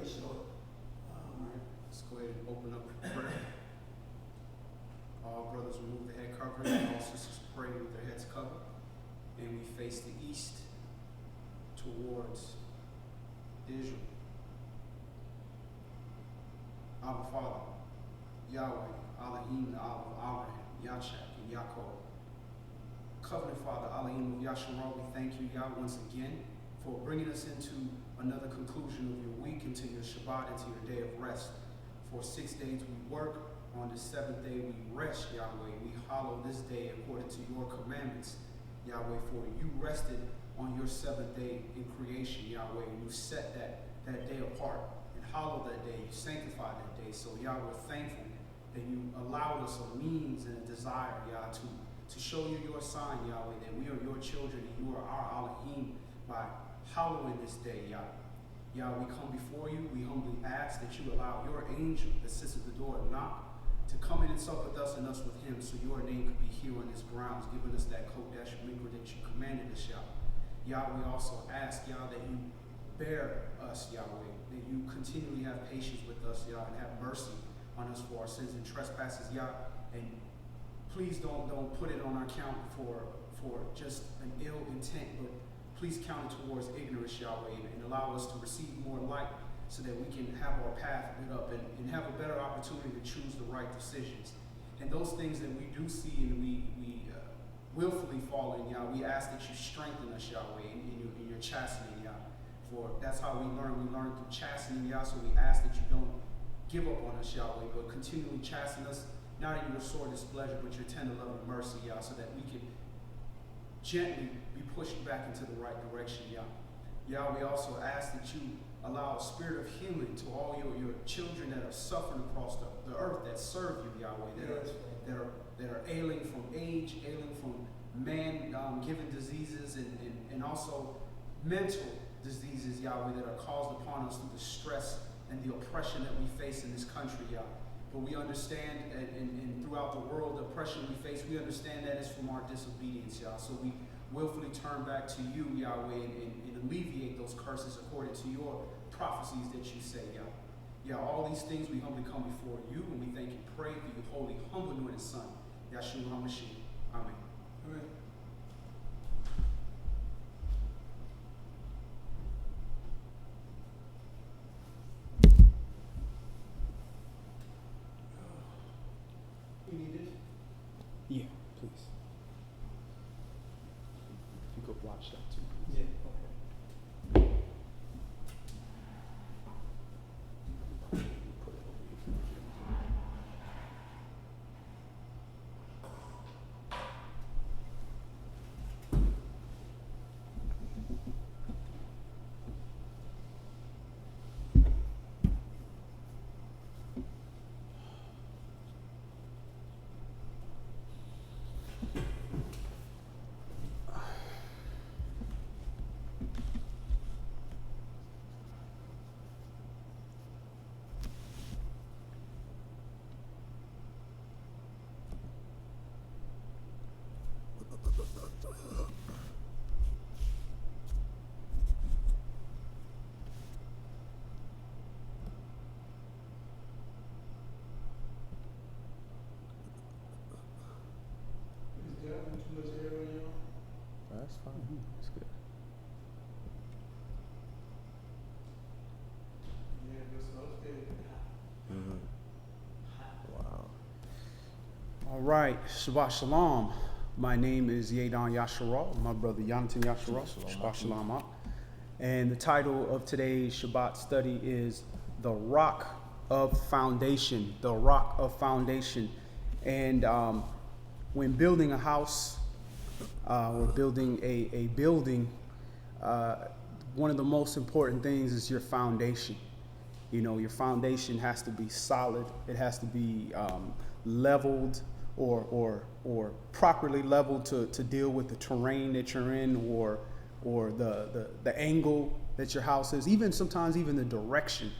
short. All right, let's go ahead and open up with prayer. All brothers remove the head covering, and all sisters pray with their heads covered. And we face the east towards Israel. Our Father, Yahweh, Elohim, the Allah of Abraham, Yachak, and Yaakov. Covenant Father, Elohim of Yasharal, we thank you, Yah, once again for bringing us into another conclusion of your week, into your Shabbat, into your day of rest. For 6 days we work, on the seventh day we rest, Yahweh. We hallow this day according to your commandments, Yahweh, for you rested on your seventh day in creation, Yahweh, and you set that day apart and hallowed that day. You sanctified that day. So, Yah, we're thankful that you allowed us a means and a desire, Yah, to show you your sign, Yahweh, that we are your children and you are our Elohim by hallowing this day, Yah. Yah, we come before you. We humbly ask that you allow your angel that sits at the door and knock to come in and sup with us and us with him, so your name could be here on this grounds, giving us that kodesh mikra that you commanded us, Yah. Yah, we also ask, Yah, that you bear us, Yahweh, that you continually have patience with us, Yah, and have mercy on us for our sins and trespasses, Yah. And please don't put it on our count for just an ill intent, but please count it towards ignorance, Yahweh, and allow us to receive more light so that we can have our path lit up and have a better opportunity to choose the right decisions. And those things that we do see and we willfully fall in, Yah, we ask that you strengthen us, Yahweh, in your chastening, Yah. For that's how we learn. We learn through chastening, Yah, so we ask that you don't give up on us, Yahweh, but continually chasten us, not in your sore displeasure, but your tender love and mercy, Yah, so that we can gently be pushed back into the right direction, Yah. Yah, we also ask that you allow a spirit of healing to all your children that are suffering across the earth, that serve you, Yahweh, that are ailing from age, ailing from man-given diseases, and also mental diseases, Yahweh, that are caused upon us through the stress and the oppression that we face in this country, Yah. But we understand, and throughout the world, the oppression we face, we understand that is from our disobedience, Yah. So we willfully turn back to you, Yahweh, and alleviate those curses according to your prophecies that you say, Yah. Yah, all these things we humbly come before you, and we thank and pray for your holy, humble, anointed Son, Yahshua HaMashiach. Amen. Amen. You need it? Yeah, please. If you could watch that too. Yeah, okay. Put it over here. Is there too much air on y'all? That's fine. That's good. Yeah, that's okay. Wow. All right. Shabbat Shalom. My name is Yadon Yasharal. My brother Yonatan Yasharal. Shabbat Shalom. And the title of today's Shabbat study is The Rock of Foundation. The Rock of Foundation. And when building a house or building a building, one of the most important things is your foundation. You know, your foundation has to be solid. It has to be leveled or properly leveled to deal with the terrain that you're in or the angle that your house is. Even sometimes even the direction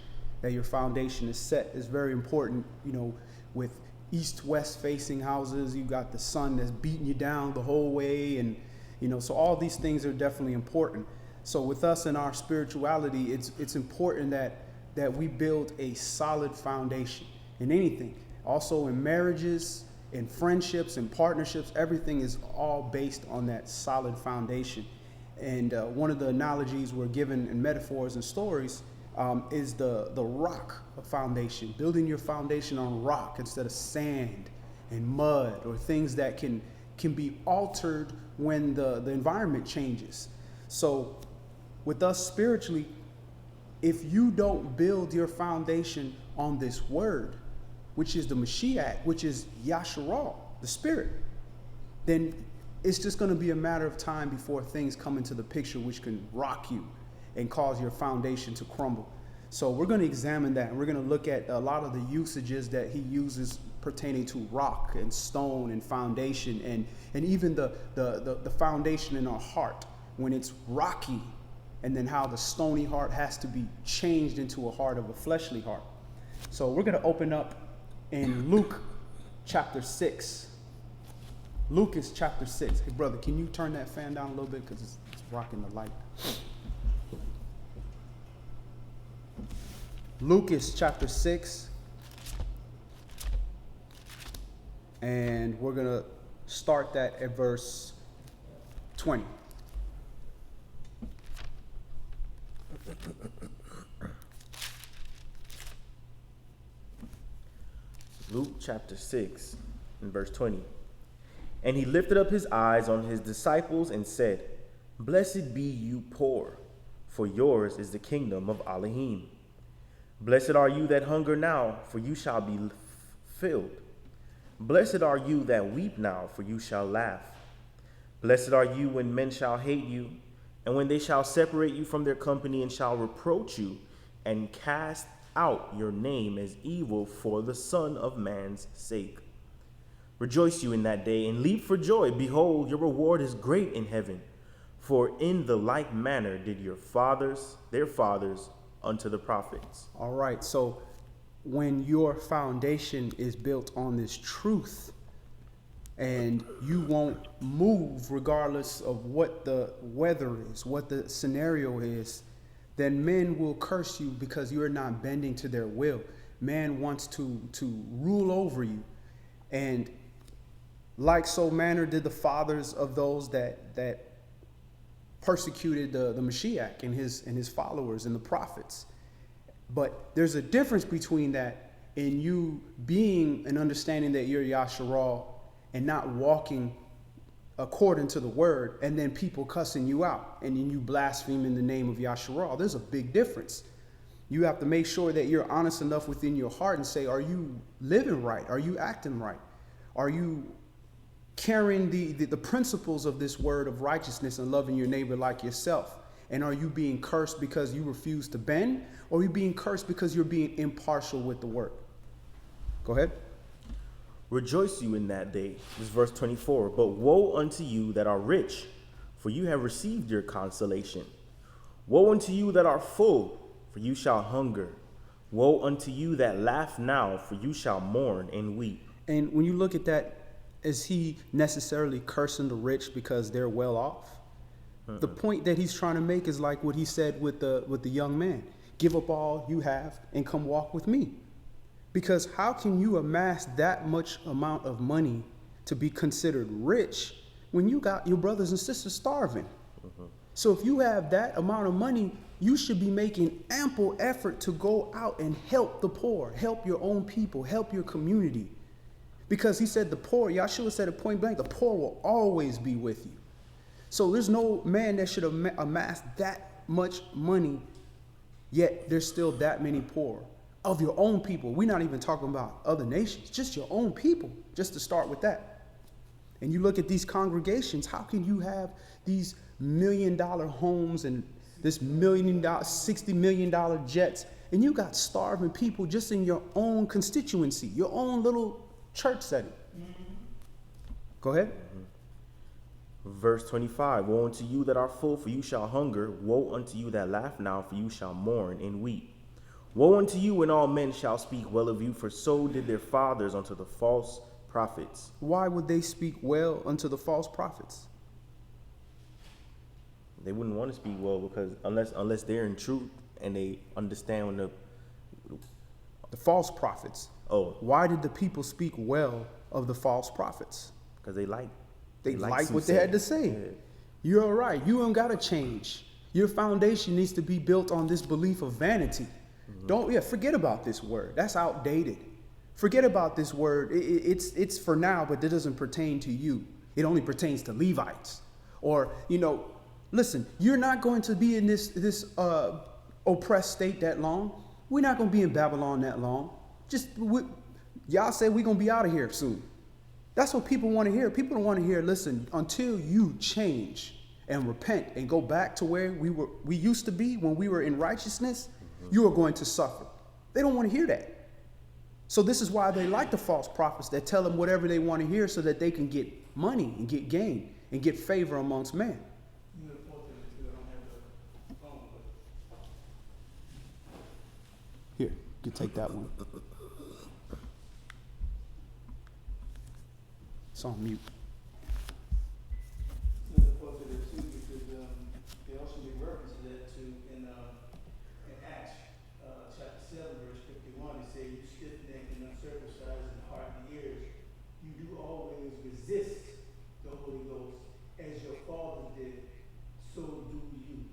that your foundation is set is very important. You know, with east-west facing houses, you got the sun that's beating you down the whole way, and you know, so all these things are definitely important. So with us in our spirituality, it's important that that we build a solid foundation in anything. Also in marriages, in friendships, and partnerships, everything is all based on that solid foundation. And one of the analogies we're given in metaphors and stories is the rock foundation, building your foundation on rock instead of sand and mud or things that can be altered when the environment changes. So with us spiritually, if you don't build your foundation on this word, which is the Mashiach, which is Yasharal, the Spirit, then it's just going to be a matter of time before things come into the picture which can rock you and cause your foundation to crumble. So we're going to examine that, and we're going to look at a lot of the usages that he uses pertaining to rock and stone and foundation, and even the foundation in our heart when it's rocky, and then how the stony heart has to be changed into a heart of a fleshly heart. So we're going to open up in Luke chapter 6. Luke is chapter 6. Hey, brother, can you turn that fan down a little bit because it's rocking the light. Luke is chapter 6. And we're going to start that at verse 20. Luke chapter 6 and verse 20. And he lifted up his eyes on his disciples and said, Blessed be you poor, for yours is the kingdom of Elohim. Blessed are you that hunger now, for you shall be filled. Blessed are you that weep now, for you shall laugh. Blessed are you when men shall hate you, and when they shall separate you from their company, and shall reproach you, and cast out your name as evil for the Son of Man's sake. Rejoice you in that day, and leap for joy. Behold, your reward is great in heaven. For in the like manner did their fathers, unto the prophets. All right, so when your foundation is built on this truth, and you won't move regardless of what the weather is, what the scenario is, then men will curse you because you're not bending to their will. Man wants to rule over you. And like so manner did the fathers of those that persecuted the Mashiach and his followers and the prophets. But there's a difference between that and you being an understanding that you're Yasharal and not walking according to the word, and then people cussing you out and then you blaspheme the name of Yasharal. There's a big difference. You have to make sure that you're honest enough within your heart and say, are you living right? Are you acting right? Are you carrying the principles of this word of righteousness and loving your neighbor like yourself? And are you being cursed because you refuse to bend? Or are you being cursed because you're being impartial with the word? Go ahead. Rejoice you in that day. This is verse 24. But woe unto you that are rich, for you have received your consolation. Woe unto you that are full, for you shall hunger. Woe unto you that laugh now, for you shall mourn and weep. And when you look at that, is he necessarily cursing the rich because they're well off? The point that he's trying to make is like what he said with the young man. Give up all you have and come walk with me. Because how can you amass that much amount of money to be considered rich when you got your brothers and sisters starving? So if you have that amount of money, you should be making ample effort to go out and help the poor, help your own people, help your community. Because he said the poor, Yahshua said it point blank, the poor will always be with you. So there's no man that should amass that much money, yet there's still that many poor. Of your own people. We're not even talking about other nations, just your own people, just to start with that. And you look at these congregations, how can you have these $1 million homes and this $60 million jets, and you got starving people just in your own constituency, your own little church setting? Go ahead. Verse 25. Woe unto you that are full, for you shall hunger. Woe unto you that laugh now, for you shall mourn and weep. Woe unto you when all men shall speak well of you, for so did their fathers unto the false prophets. Why would they speak well unto the false prophets? They wouldn't want to speak well because unless they're in truth and they understand when The false prophets. Oh, Why did the people speak well of the false prophets? because they like What they had to say. Yeah. You're all right. You don't got to change. Your foundation needs to be built on this belief of vanity. Forget about this word. That's outdated. Forget about this word. It's for now, but it doesn't pertain to you. It only pertains to Levites. Or, listen, you're not going to be in this oppressed state that long. We're not going to be in Babylon that long. Y'all say we're going to be out of here soon. That's what people want to hear. People don't want to hear, listen, until you change and repent and go back to where we used to be when we were in righteousness, you are going to suffer. They don't want to hear that. So this is why they like the false prophets that tell them whatever they want to hear so that they can get money and get gain and get favor amongst men. You know, the point that I don't have the phone, but Here, you can take that one. It's on mute. another part of it too, because they also make reference to that too in Acts chapter 7, verse 51. It says, "You stiff-necked and uncircumcised in heart and ears, you do always resist the Holy Ghost, as your fathers did, so do you."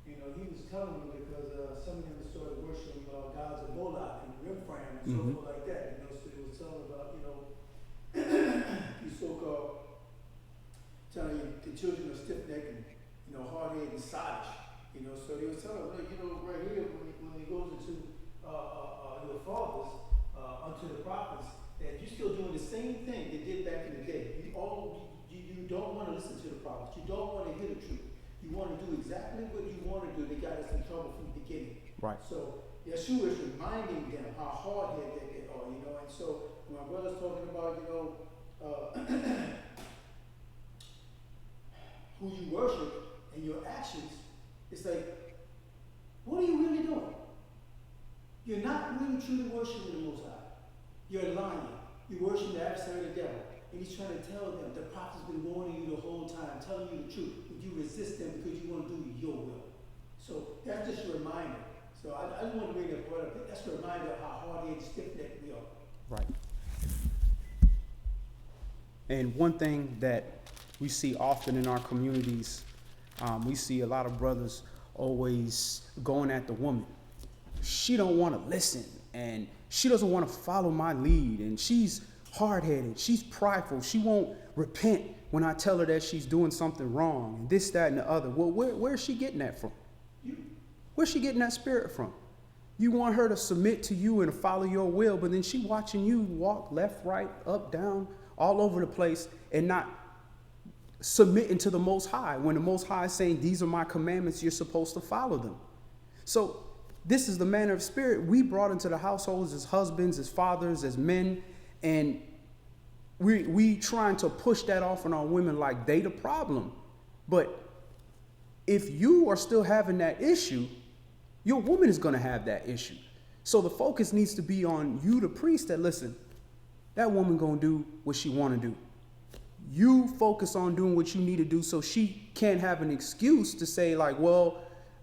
He was telling them because some of them started worshiping gods of Moloch and Remphan and so forth like that. So he was telling about you so-called telling you the children are stiff-necked and hard-headed and sottish. So they was telling them, right here when he goes into your fathers unto the prophets, that you're still doing the same thing they did back in the day. You don't want to listen to the prophets. You don't want to hear the truth. You want to do exactly what you want to do. They got us in trouble from the beginning. Right. So Yeshua is reminding them how hard-headed they are. And so when my brother's talking about who you worship and your actions, it's like, what are you really doing? You're not really truly worshiping the Most High. You're lying. You're worshiping the adversary, the devil. And he's trying to tell them, the prophet's been warning you the whole time, telling you the truth, but you resist them because you want to do your will. So that's just a reminder. So I just want to bring that point up. That's a reminder of how hard-headed, stiff-necked we are. Right. And one thing that we see often in our communities, we see a lot of brothers always going at the woman. She don't want to listen, and she doesn't want to follow my lead, and she's hard-headed, she's prideful, she won't repent when I tell her that she's doing something wrong, and this, that, and the other. Well, where's she getting that from? Where's she getting that spirit from? You want her to submit to you and follow your will, but then she watching you walk left, right, up, down, all over the place, and not submitting to the Most High, when the Most High is saying, these are my commandments, you're supposed to follow them. So this is the manner of spirit we brought into the households as husbands, as fathers, as men, and we trying to push that off on our women like they the problem. But if you are still having that issue, your woman is going to have that issue. So the focus needs to be on you, the priest, that listen, that woman going to do what she want to do. You focus on doing what you need to do so she can't have an excuse to say like, well,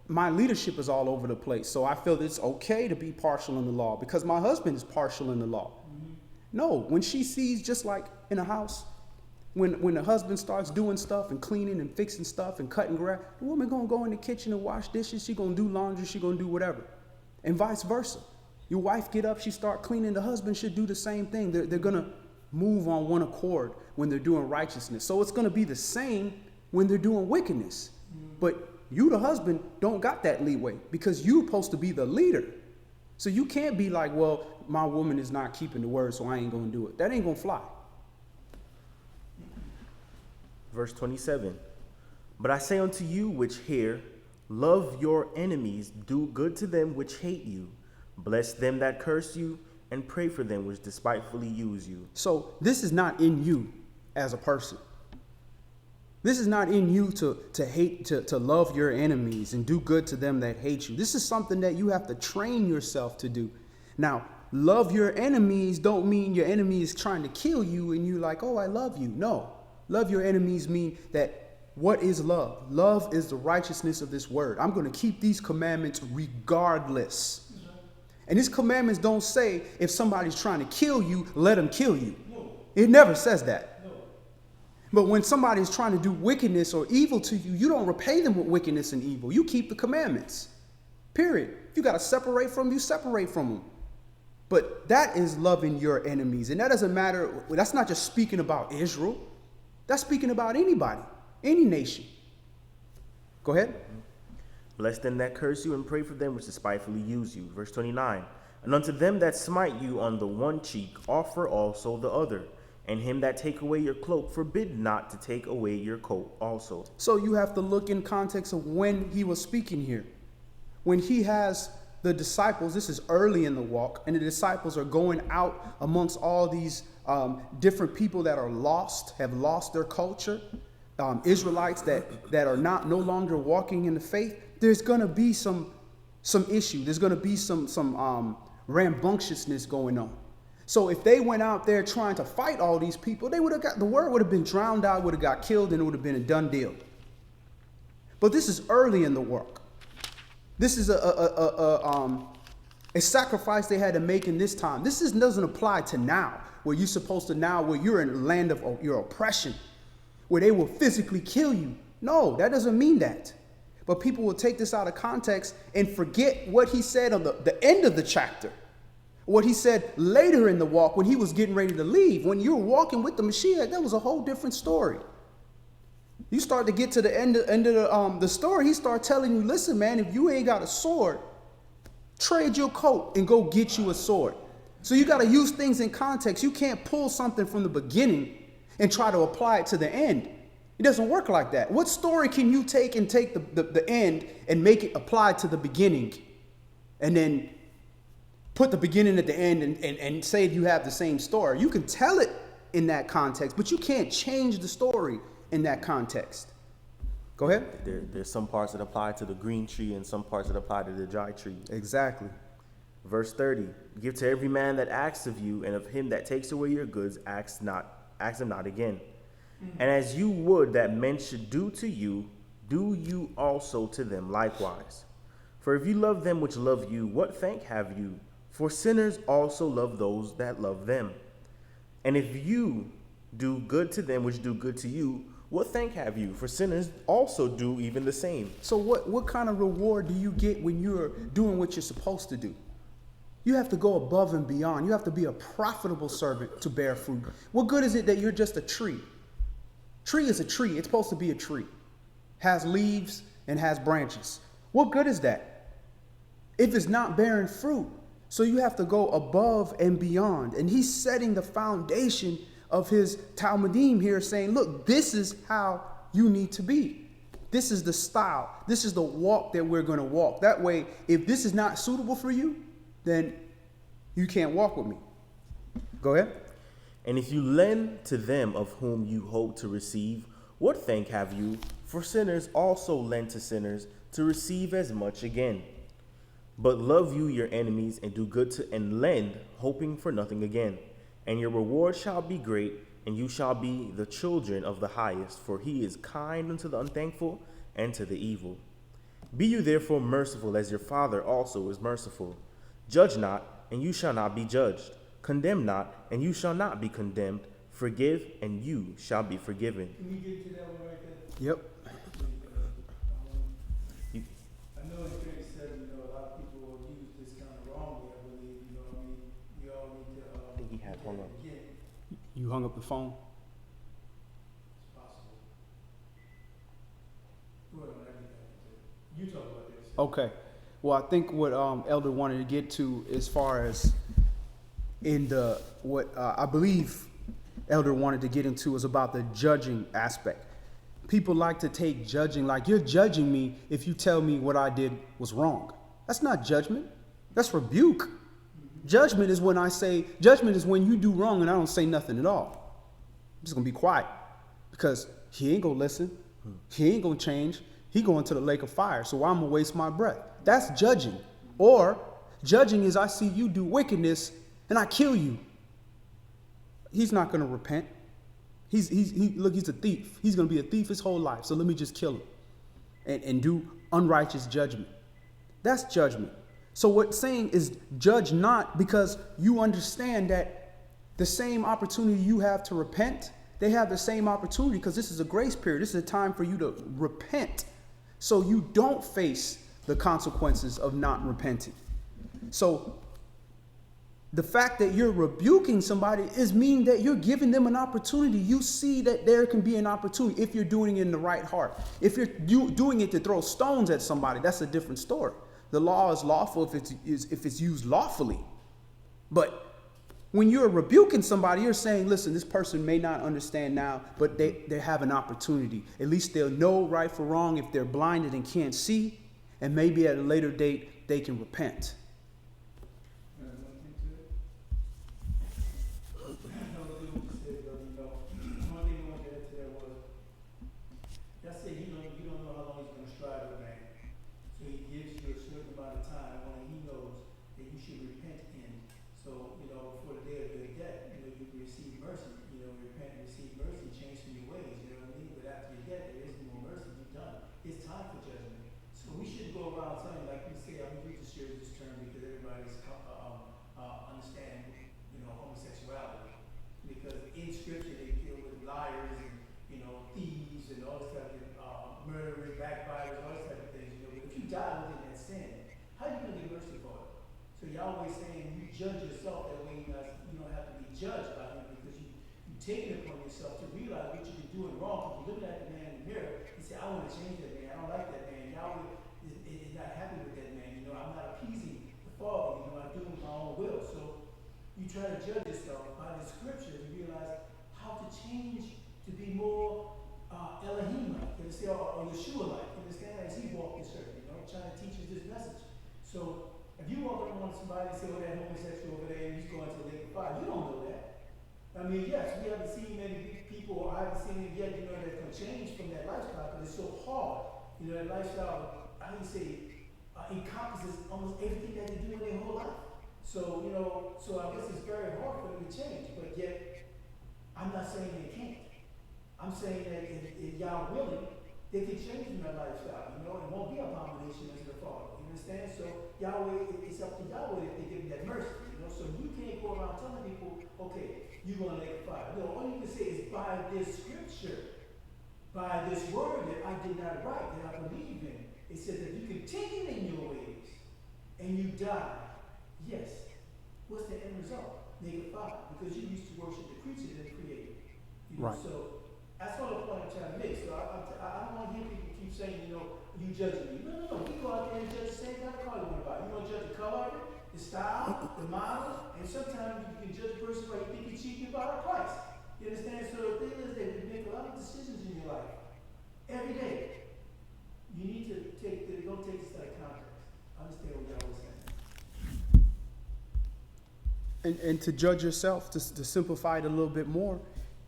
my leadership is all over the place, so I feel it's okay to be partial in the law because my husband is partial in the law. Mm-hmm. No, when she sees, just like in a house, when the husband starts doing stuff and cleaning and fixing stuff and cutting grass, the woman going to go in the kitchen and wash dishes, she going to do laundry, she going to do whatever. And vice versa. Your wife get up, she start cleaning, the husband should do the same thing. They're going to move on one accord when they're doing righteousness. So it's going to be the same when they're doing wickedness. Mm-hmm. But you, the husband, don't got that leeway because you're supposed to be the leader. So you can't be like, well, my woman is not keeping the word, so I ain't going to do it. That ain't going to fly. Verse 27. But I say unto you which hear, love your enemies, do good to them which hate you, bless them that curse you, and pray for them which despitefully use you. So this is not in you as a person. This is not in you to hate, to love your enemies and do good to them that hate you. This is something that you have to train yourself to do. Now, love your enemies don't mean your enemy is trying to kill you and you like, oh, I love you. No, love your enemies mean that what is love? Love is the righteousness of this word. I'm going to keep these commandments regardless. And his commandments don't say if somebody's trying to kill you, let them kill you. No. It never says that. No. But when somebody's trying to do wickedness or evil to you, you don't repay them with wickedness and evil. You keep the commandments. Period. If you got to separate from them, you separate from them. But that is loving your enemies. And that doesn't matter. That's not just speaking about Israel. That's speaking about anybody, any nation. Go ahead. Bless them that curse you and pray for them which despitefully use you. Verse 29. And unto them that smite you on the one cheek, offer also the other. And him that take away your cloak, forbid not to take away your coat also. So you have to look in context of when he was speaking here. When he has the disciples, this is early in the walk, and the disciples are going out amongst all these different people that are lost, have lost their culture, Israelites that are no longer walking in the faith. There's going to be some issue. There's going to be some rambunctiousness going on. So if they went out there trying to fight all these people, they would have got, the word would have been drowned out, would have got killed, and it would have been a done deal. But this is early in the work. This is a sacrifice they had to make in this time. This doesn't apply to now, where you're supposed to now, where you're in the land of your oppression, where they will physically kill you. No, that doesn't mean that. But people will take this out of context and forget what he said on the end of the chapter. What he said later in the walk when he was getting ready to leave. When you were walking with the Mashiach, that was a whole different story. You start to get to the end of the story, he started telling you, listen, man, if you ain't got a sword, trade your coat and go get you a sword. So you got to use things in context. You can't pull something from the beginning and try to apply it to the end. It doesn't work like that. What story can you take the end and make it apply to the beginning? And then put the beginning at the end and say you have the same story. You can tell it in that context, but you can't change the story in that context. Go ahead. There's some parts that apply to the green tree and some parts that apply to the dry tree. Exactly. Verse 30. Give to every man that asks of you, and of him that takes away your goods, ask him not again. And as you would that men should do to you, do you also to them likewise. For if you love them which love you, what thank have you? For sinners also love those that love them. And if you do good to them which do good to you, what thank have you? For sinners also do even the same. So what kind of reward do you get when you're doing what you're supposed to do? You have to go above and beyond. You have to be a profitable servant to bear fruit. What good is it that you're just a tree? Tree is a tree. It's supposed to be a tree. Has leaves and has branches. What good is that if it's not bearing fruit? So you have to go above and beyond. And he's setting the foundation of his Talmudim here, saying, look, this is how you need to be. This is the style. This is the walk that we're going to walk. That way, if this is not suitable for you, then you can't walk with me. Go ahead. And if you lend to them of whom you hope to receive, what thank have you? For sinners also lend to sinners to receive as much again. But love you your enemies, and do good to and lend, hoping for nothing again. And your reward shall be great, and you shall be the children of the highest, for he is kind unto the unthankful and to the evil. Be you therefore merciful, as your Father also is merciful. Judge not, and you shall not be judged. Condemn not, and you shall not be condemned. Forgive, and you shall be forgiven. Can we get to that one right there? Yep. I know in 37, a lot of people will use this kind of wrongly, I believe, what I mean? We all need to, I think he had one up. again, You hung up the phone. it's possible. Go ahead, I can get that. You talk about this. Okay. Well, I think what Elder wanted to get to, as far as in what I believe Elder wanted to get into, is about the judging aspect. People like to take judging like, you're judging me if you tell me what I did was wrong. That's not judgment. That's rebuke. Judgment is when you do wrong and I don't say nothing at all. I'm just going to be quiet because he ain't going to listen. He ain't going to change. He going to the lake of fire. So I'm going to waste my breath. That's judging. Or judging is I see you do wickedness and I kill you. He's not going to repent. He's a thief. He's going to be a thief his whole life. So let me just kill him and do unrighteous judgment. That's judgment. So what's saying is judge not, because you understand that the same opportunity you have to repent, they have the same opportunity, because this is a grace period. This is a time for you to repent so you don't face the consequences of not repenting. So the fact that you're rebuking somebody is mean that you're giving them an opportunity. You see that there can be an opportunity if you're doing it in the right heart. If you're doing it to throw stones at somebody, that's a different story. The law is lawful if it's used lawfully. But when you're rebuking somebody, you're saying, listen, this person may not understand now, but they have an opportunity. At least they'll know right from wrong if they're blinded and can't see. And maybe at a later date, they can repent. Yahweh saying you judge yourself, that way you don't have to be judged by him, because you take it upon yourself to realize what you've been doing wrong. If you're looking at the man in the mirror, you say, I want to change that man. I don't like that man. Yahweh is not happy with that man. I'm not appeasing the Father. I'm doing my own will. So you try to judge yourself by the scripture to realize how to change to be more Elohim-like, or Yeshua-like. Understand, as he walked this earth, trying to teach us this message. So if you walk around somebody and say, oh, that homosexual over there, he's going to the lake of fire, you don't know that. I mean, yes, we haven't seen many people, or I haven't seen it yet, that can change from that lifestyle, because it's so hard. That lifestyle, how do you say, encompasses almost everything that they do in their whole life. So, so I guess it's very hard for them to change, but yet, I'm not saying they can't. I'm saying that if y'all willing, they can change from that lifestyle, it won't be abomination unto the Father. You understand? So Yahweh, it's up to Yahweh if they give that mercy, So you can't go around telling people, okay, you're going to lake of fire. No, all you can say is by this scripture, by this word that I did not write, that I believe in. It says that you continue in your ways and you die. Yes. What's the end result? Lake of fire. Because you used to worship the creature that created. Right. So that's what the point I'm trying to make. So I don't want to hear people keep saying, you judging me. No. We go out there and judge the same kind of car you want to buy. You want to judge the color of it, the style, the model, and sometimes you can judge a person by you think he's cheap about a price. You understand? So the thing is that you make a lot of decisions in your life every day. You need to don't take this out of context. Understand what y'all was saying. And to judge yourself, to simplify it a little bit more,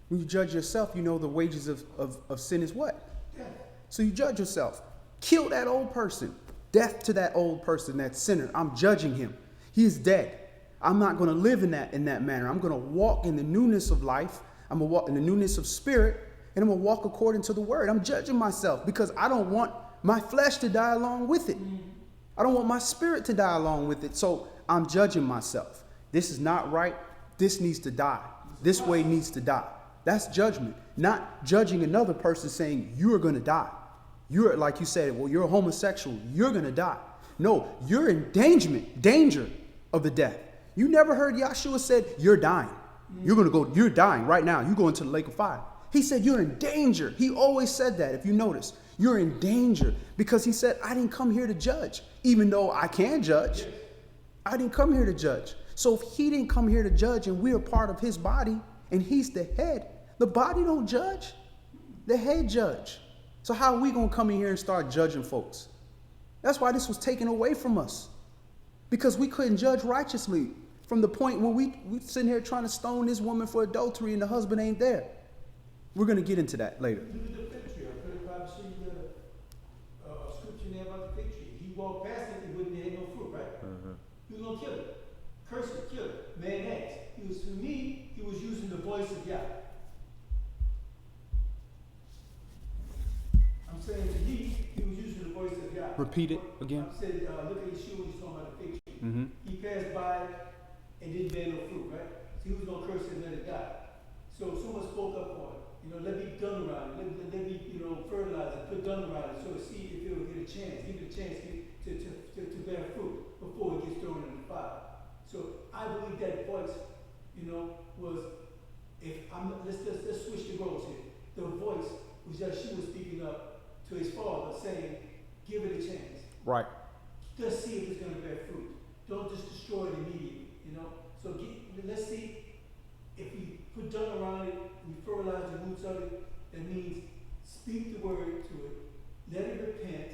when you judge yourself, the wages of sin is what? Death. So you judge yourself. Kill that old person. Death to that old person, that sinner. I'm judging him. He is dead. I'm not going to live in that manner. I'm going to walk in the newness of life. I'm going to walk in the newness of spirit, and I'm going to walk according to the word. I'm judging myself because I don't want my flesh to die along with it. I don't want my spirit to die along with it. So I'm judging myself. This is not right. This needs to die. This way needs to die. That's judgment. Not judging another person saying you are going to die. You're, like you said, well, you're a homosexual. You're going to die. No, you're in danger of the death. You never heard Yahshua said, you're dying. You're dying right now. You're going to the lake of fire. He said, you're in danger. He always said that, if you notice. You're in danger because he said, I didn't come here to judge, even though I can judge. I didn't come here to judge. So if he didn't come here to judge and we're part of his body and he's the head, the body don't judge. The head judge. So how are we going to come in here and start judging folks? That's why this was taken away from us, because we couldn't judge righteously from the point where we sitting here trying to stone this woman for adultery and the husband ain't there. We're going to get into that later. Look at the fig tree. I could have probably seen a scripture there about the fig tree. He walked past it and wouldn't have no fruit, right? He was going to kill it. Curse it, kill it. Man asked. For me, he was using the voice of Yah. I'm saying to he was using the voice of Yah. Repeat it again. I said, look at his shoe when he's talking about the fig tree. Mm-hmm. He passed by and didn't bear no fruit, right? So he was going to curse it and let it die. So someone spoke up for it. Let me dung around it. Let me, fertilize it, put dung around it so to see if it will get a chance. Give it a chance to bear fruit before it gets thrown in the fire. So I believe that voice, was, let's switch the roles here. The voice was Yeshua speaking up to his father saying, give it a chance. Right. Just see if it's going to bear fruit. Don't just destroy it immediately, So let's see if we put dung around it, we fertilize the roots of it, that means speak the word to it, let it repent,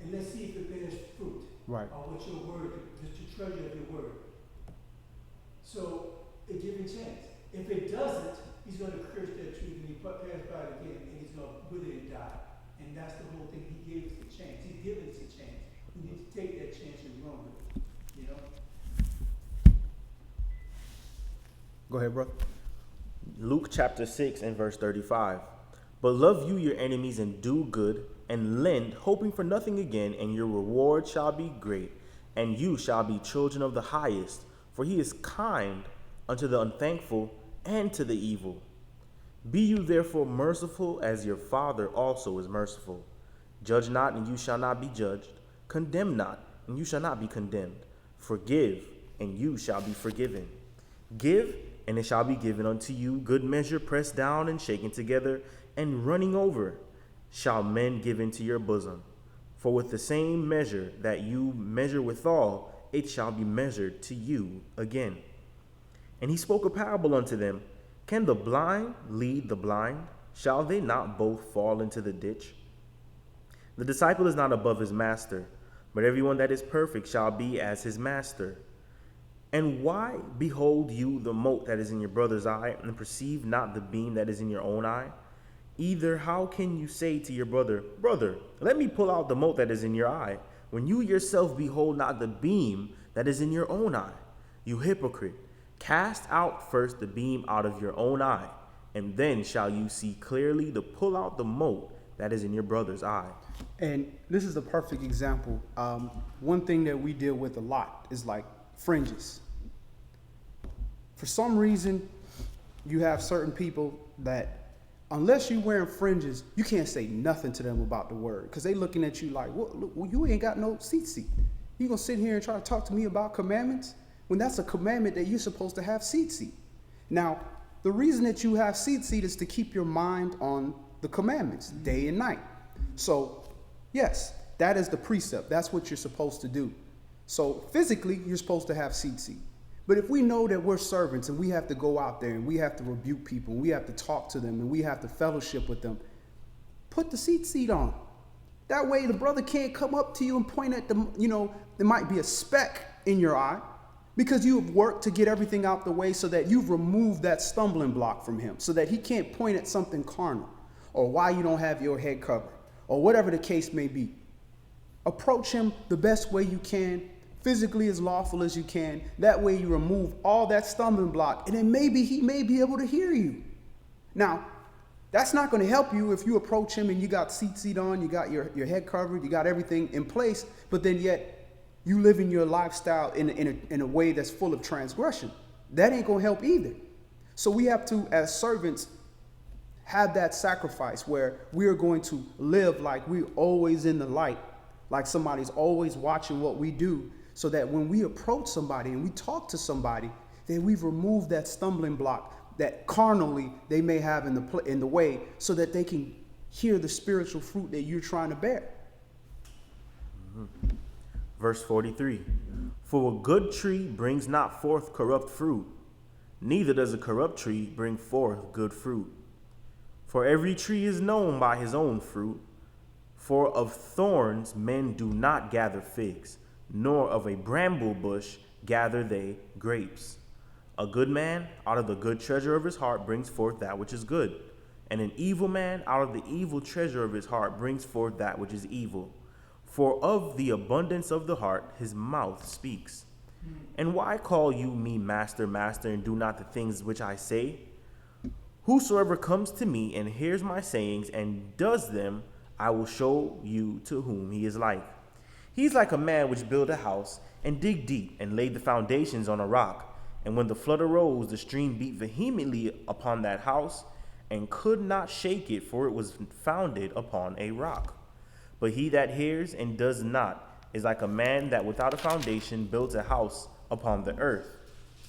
and let's see if it bears fruit. Right. Or what your word, just the treasure of your word. So it gives a chance. If it doesn't, he's going to curse that tree and he pass by it again, and he's going to wither and die. And that's the whole thing. He gave us a chance. He's given us a chance. We need to take that chance and run with it. Go ahead, brother. Luke chapter 6 and verse 35. But love you your enemies and do good and lend, hoping for nothing again, and your reward shall be great, and you shall be children of the highest, for he is kind unto the unthankful and to the evil. Be you therefore merciful as your Father also is merciful. Judge not, and you shall not be judged. Condemn not, and you shall not be condemned. Forgive, and you shall be forgiven. Give, and it shall be given unto you, good measure, pressed down and shaken together, and running over, shall men give into your bosom. For with the same measure that you measure withal, it shall be measured to you again. And he spoke a parable unto them. Can the blind lead the blind? Shall they not both fall into the ditch? The disciple is not above his master, but everyone that is perfect shall be as his master. And why behold you the mote that is in your brother's eye, and perceive not the beam that is in your own eye? Either how can you say to your brother, Brother, let me pull out the mote that is in your eye, when you yourself behold not the beam that is in your own eye? You hypocrite, cast out first the beam out of your own eye, and then shall you see clearly to pull out the mote that is in your brother's eye. And this is the perfect example. One thing that we deal with a lot is like fringes. For some reason, you have certain people that, unless you're wearing fringes, you can't say nothing to them about the word, because they looking at you like, well, you ain't got no seat. You gonna sit here and try to talk to me about commandments when that's a commandment that you're supposed to have seat. Now, the reason that you have seat is to keep your mind on the commandments day and night. So, yes, that is the precept. That's what you're supposed to do. So physically, you're supposed to have seat. But if we know that we're servants and we have to go out there and we have to rebuke people and we have to talk to them and we have to fellowship with them, put the seat on. That way the brother can't come up to you and point at the, there might be a speck in your eye because you have worked to get everything out the way so that you've removed that stumbling block from him so that he can't point at something carnal or why you don't have your head covered or whatever the case may be. Approach him the best way you can, physically as lawful as you can. That way you remove all that stumbling block, and then maybe he may be able to hear you. Now, that's not going to help you if you approach him and you got seat on, you got your head covered, you got everything in place, but then yet you live in your lifestyle in a way that's full of transgression. That ain't going to help either. So we have to, as servants, have that sacrifice where we are going to live like we're always in the light, like somebody's always watching what we do, so that when we approach somebody and we talk to somebody, then we've removed that stumbling block that carnally they may have in the way, so that they can hear the spiritual fruit that you're trying to bear. Mm-hmm. Verse 43, for a good tree brings not forth corrupt fruit, neither does a corrupt tree bring forth good fruit. For every tree is known by his own fruit. For of thorns men do not gather figs, nor of a bramble bush gather they grapes. A good man out of the good treasure of his heart brings forth that which is good, and an evil man out of the evil treasure of his heart brings forth that which is evil. For of the abundance of the heart his mouth speaks. And why call you me master, master, and do not the things which I say? Whosoever comes to me and hears my sayings and does them, I will show you to whom he is like. He is like a man which built a house and dig deep and laid the foundations on a rock. And when the flood arose, the stream beat vehemently upon that house and could not shake it, for it was founded upon a rock. But he that hears and does not is like a man that without a foundation built a house upon the earth,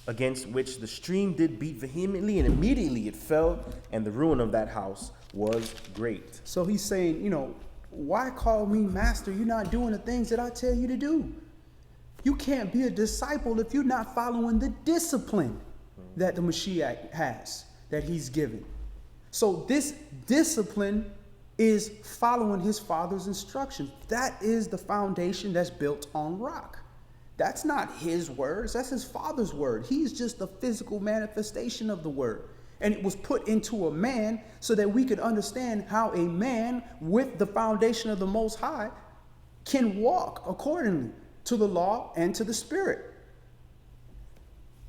against which the stream did beat vehemently, and immediately it fell, and the ruin of that house was great. So he's saying, why call me master? You're not doing the things that I tell you to do. You can't be a disciple if you're not following the discipline that the Mashiach has, that he's given. So this discipline is following his father's instructions. That is the foundation that's built on rock. That's not his words, that's his father's word. He's just the physical manifestation of the word. And it was put into a man so that we could understand how a man with the foundation of the Most High can walk accordingly to the law and to the spirit.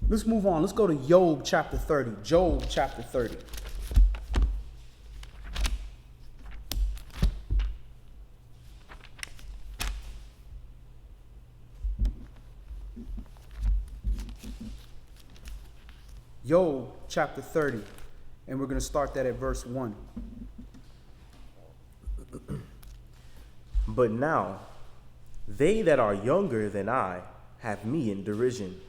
Let's move on. Let's go to Job chapter 30. Job chapter 30. Job chapter 30, and we're going to start that at verse 1. But now, they that are younger than I have me in derision,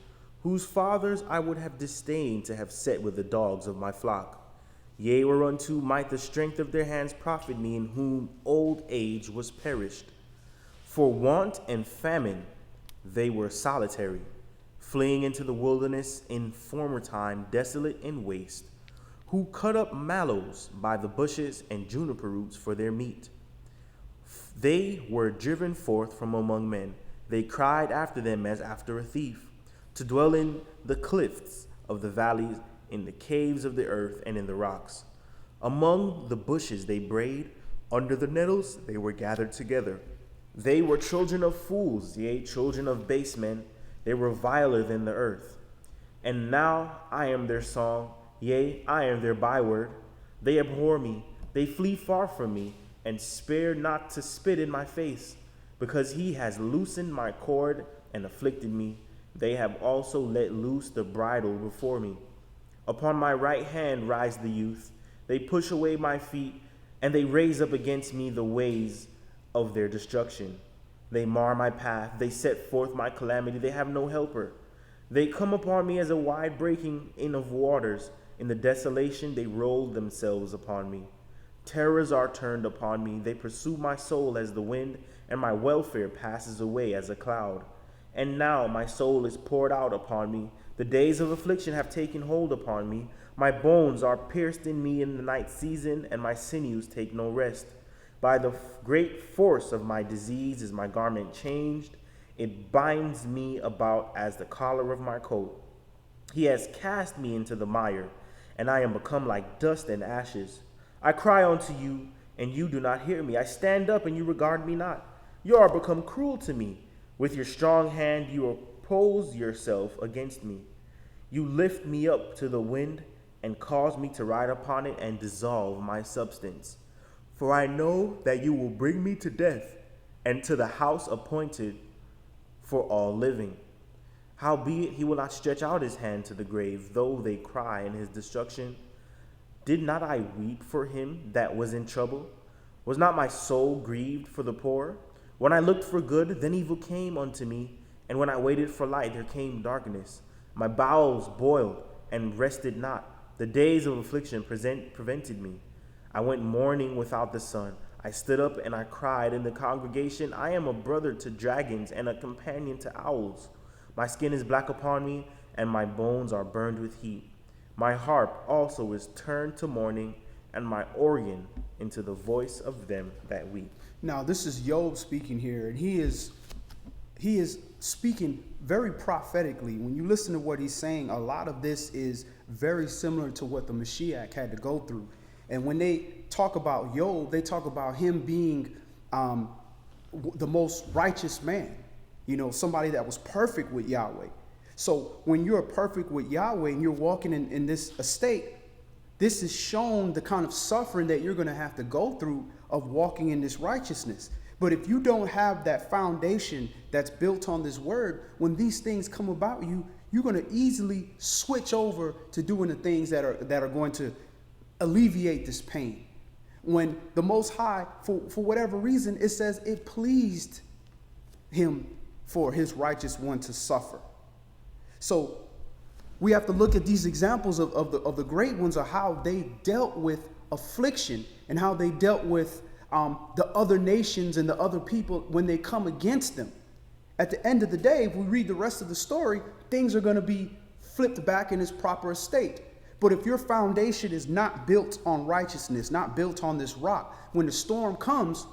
whose fathers I would have disdained to have set with the dogs of my flock. Yea, whereunto might the strength of their hands profit me, in whom old age was perished. For want and famine they were solitary, fleeing into the wilderness in former time, desolate and waste, who cut up mallows by the bushes and juniper roots for their meat. They were driven forth from among men. They cried after them as after a thief, to dwell in the cliffs of the valleys, in the caves of the earth, and in the rocks. Among the bushes they brayed, under the nettles they were gathered together. They were children of fools, yea, children of base men. They were viler than the earth. And now I am their song, yea, I am their byword. They abhor me, they flee far from me, and spare not to spit in my face. Because he has loosened my cord and afflicted me, they have also let loose the bridle before me. Upon my right hand rise the youth. They push away my feet, and they raise up against me the ways of their destruction. They mar my path, they set forth my calamity, they have no helper. They come upon me as a wide breaking in of waters. In the desolation they roll themselves upon me. Terrors are turned upon me, they pursue my soul as the wind, and my welfare passes away as a cloud. And now my soul is poured out upon me. The days of affliction have taken hold upon me. My bones are pierced in me in the night season, and my sinews take no rest. By the great force of my disease is my garment changed. It binds me about as the collar of my coat. He has cast me into the mire, and I am become like dust and ashes. I cry unto you, and you do not hear me. I stand up, and you regard me not. You are become cruel to me. With your strong hand you oppose yourself against me. You lift me up to the wind, and cause me to ride upon it, and dissolve my substance. For I know that you will bring me to death, and to the house appointed for all living. Howbeit he will not stretch out his hand to the grave, though they cry in his destruction. Did not I weep for him that was in trouble? Was not my soul grieved for the poor? When I looked for good, then evil came unto me, and when I waited for light, there came darkness. My bowels boiled and rested not. The days of affliction prevented me. I went mourning without the sun. I stood up and I cried in the congregation. I am a brother to dragons and a companion to owls. My skin is black upon me, and my bones are burned with heat. My harp also is turned to mourning, and my organ into the voice of them that weep. Now, this is Job speaking here, and he is speaking very prophetically. When you listen to what he's saying, a lot of this is very similar to what the Mashiach had to go through. And when they talk about Job, they talk about him being the most righteous man, somebody that was perfect with Yahweh. So when you're perfect with Yahweh and you're walking in this estate, This is shown the kind of suffering that you're going to have to go through of walking in this righteousness. But if you don't have that foundation that's built on this word, when these things come about you, you're going to easily switch over to doing the things that are going to alleviate this pain. When the Most High, for whatever reason, it says it pleased him for his righteous one to suffer. So we have to look at these examples of the great ones, of how they dealt with affliction and how they dealt with the other nations and the other people when they come against them. At the end of the day, if we read the rest of the story, things are going to be flipped back in its proper estate. But if your foundation is not built on righteousness, not built on this rock, when the storm comes,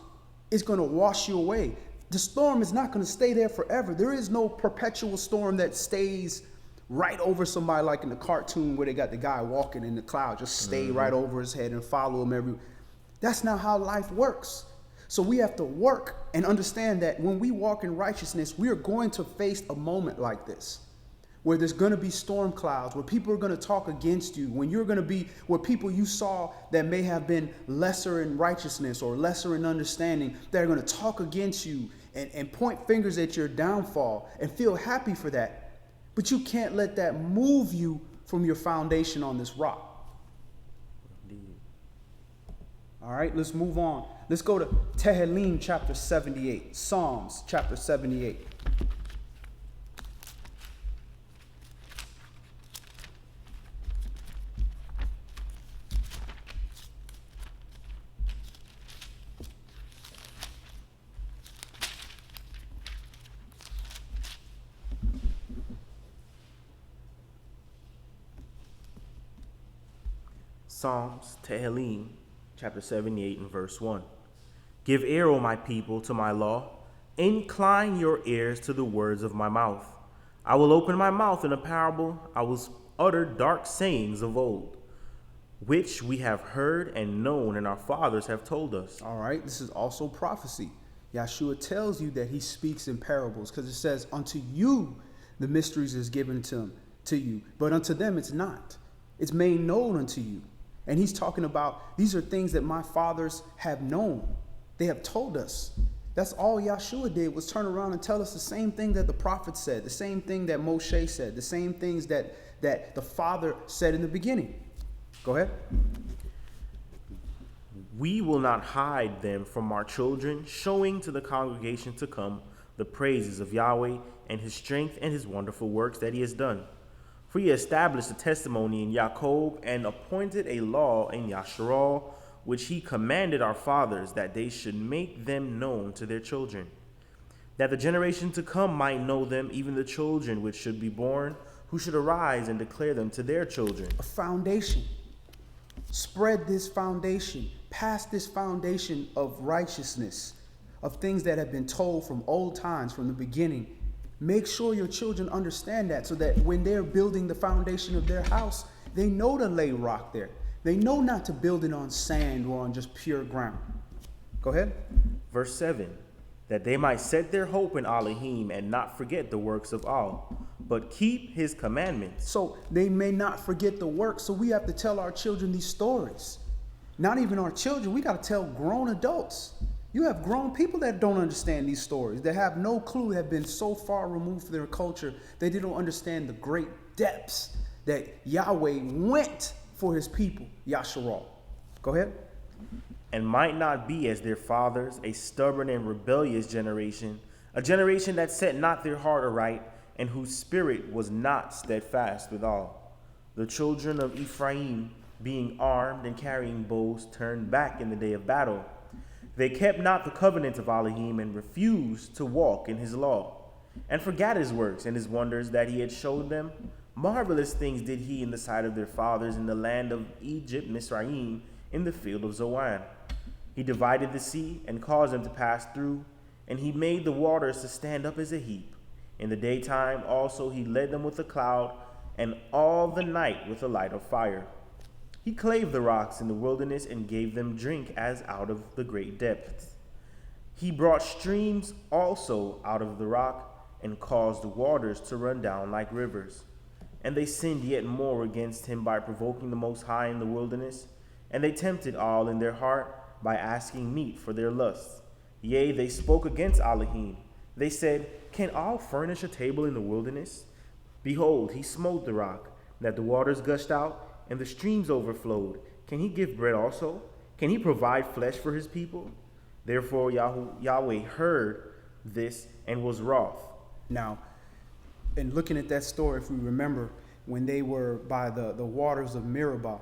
it's going to wash you away. The storm is not going to stay there forever. There is no perpetual storm that stays right over somebody, like in the cartoon where they got the guy walking in the cloud, just stay right over his head and follow him every. That's not how life works. So we have to work and understand that when we walk in righteousness, we are going to face a moment like this, where there's going to be storm clouds, where people are going to talk against you, when you're going to be where people you saw that may have been lesser in righteousness or lesser in understanding, they're going to talk against you and point fingers at your downfall and feel happy for that. But you can't let that move you from your foundation on this rock. Indeed. All right, let's move on. Let's go to Tehillim chapter 78, Psalms chapter 78. Psalms, Tehillim, chapter 78 and verse 1. Give ear, O my people, to my law. Incline your ears to the words of my mouth. I will open my mouth in a parable. I will utter dark sayings of old, which we have heard and known, and our fathers have told us. All right, this is also prophecy. Yahshua tells you that he speaks in parables, because it says, unto you the mysteries is given to you, but unto them it's not. It's made known unto you. And he's talking about, these are things that my fathers have known. They have told us. That's all Yahshua did, was turn around and tell us the same thing that the prophet said, the same thing that Moshe said, the same things that the Father said in the beginning. Go ahead. We will not hide them from our children, showing to the congregation to come the praises of Yahweh and his strength and his wonderful works that he has done. For he established a testimony in Jacob and appointed a law in Yasharal, which he commanded our fathers, that they should make them known to their children, that the generation to come might know them, even the children which should be born, who should arise and declare them to their children. A foundation. Spread this foundation. Pass this foundation of righteousness, of things that have been told from old times, from the beginning. Make sure your children understand that, so that when they're building the foundation of their house, they know to lay rock there. They know not to build it on sand or on just pure ground. Go ahead. Verse 7, that they might set their hope in Elohim and not forget the works of all, but keep his commandments. So they may not forget the work. So we have to tell our children these stories. Not even our children. We got to tell grown adults. You have grown people that don't understand these stories, that have no clue, have been so far removed from their culture that they don't understand the great depths that Yahweh went for his people, Yasharal. Go ahead. And might not be as their fathers, a stubborn and rebellious generation, a generation that set not their heart aright, and whose spirit was not steadfast withal. The children of Ephraim, being armed and carrying bows, turned back in the day of battle. They kept not the covenant of Elohim, and refused to walk in his law, and forgot his works and his wonders that he had showed them. Marvelous things did he in the sight of their fathers in the land of Egypt, Mizraim, in the field of Zoan. He divided the sea and caused them to pass through, and he made the waters to stand up as a heap. In the daytime also he led them with a cloud, and all the night with a light of fire. He clave the rocks in the wilderness and gave them drink as out of the great depths. He brought streams also out of the rock, and caused the waters to run down like rivers. And they sinned yet more against him by provoking the Most High in the wilderness. And they tempted all in their heart by asking meat for their lusts. Yea, they spoke against Elohim. They said, Can all furnish a table in the wilderness? Behold, he smote the rock, that the waters gushed out, and the streams overflowed. Can he give bread also? Can he provide flesh for his people? Therefore Yahweh heard this and was wroth. Now, in looking at that story, if we remember, when they were by the waters of Meribah,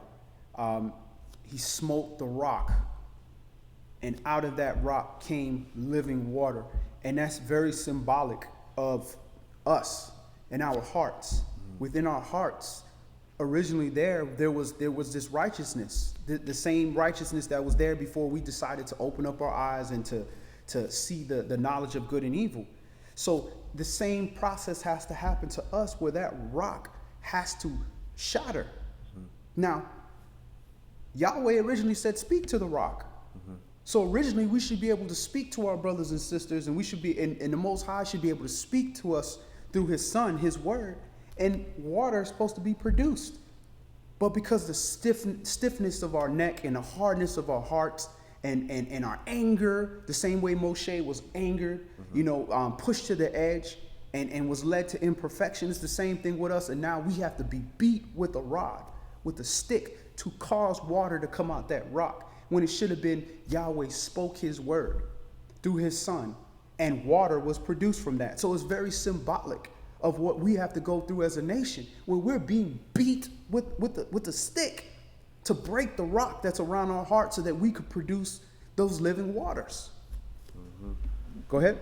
he smote the rock, and out of that rock came living water. And that's very symbolic of us and our hearts. Within our hearts, originally there was this righteousness, the same righteousness that was there before we decided to open up our eyes and to see the knowledge of good and evil. So the same process has to happen to us, where that rock has to shatter. Now, Yahweh originally said, speak to the rock. So originally we should be able to speak to our brothers and sisters, and we should be, and the Most High should be able to speak to us through his son, his word, and water is supposed to be produced. But because the stiffness of our neck and the hardness of our hearts and our anger, the same way Moshe was angered, pushed to the edge and was led to imperfection, it's the same thing with us. And now we have to be beat with a rod, with a stick, to cause water to come out that rock, when it should have been Yahweh spoke his word through his son, and water was produced from that. So it's very symbolic of what we have to go through as a nation, when we're being beat with the stick to break the rock that's around our heart so that we could produce those living waters. Go ahead.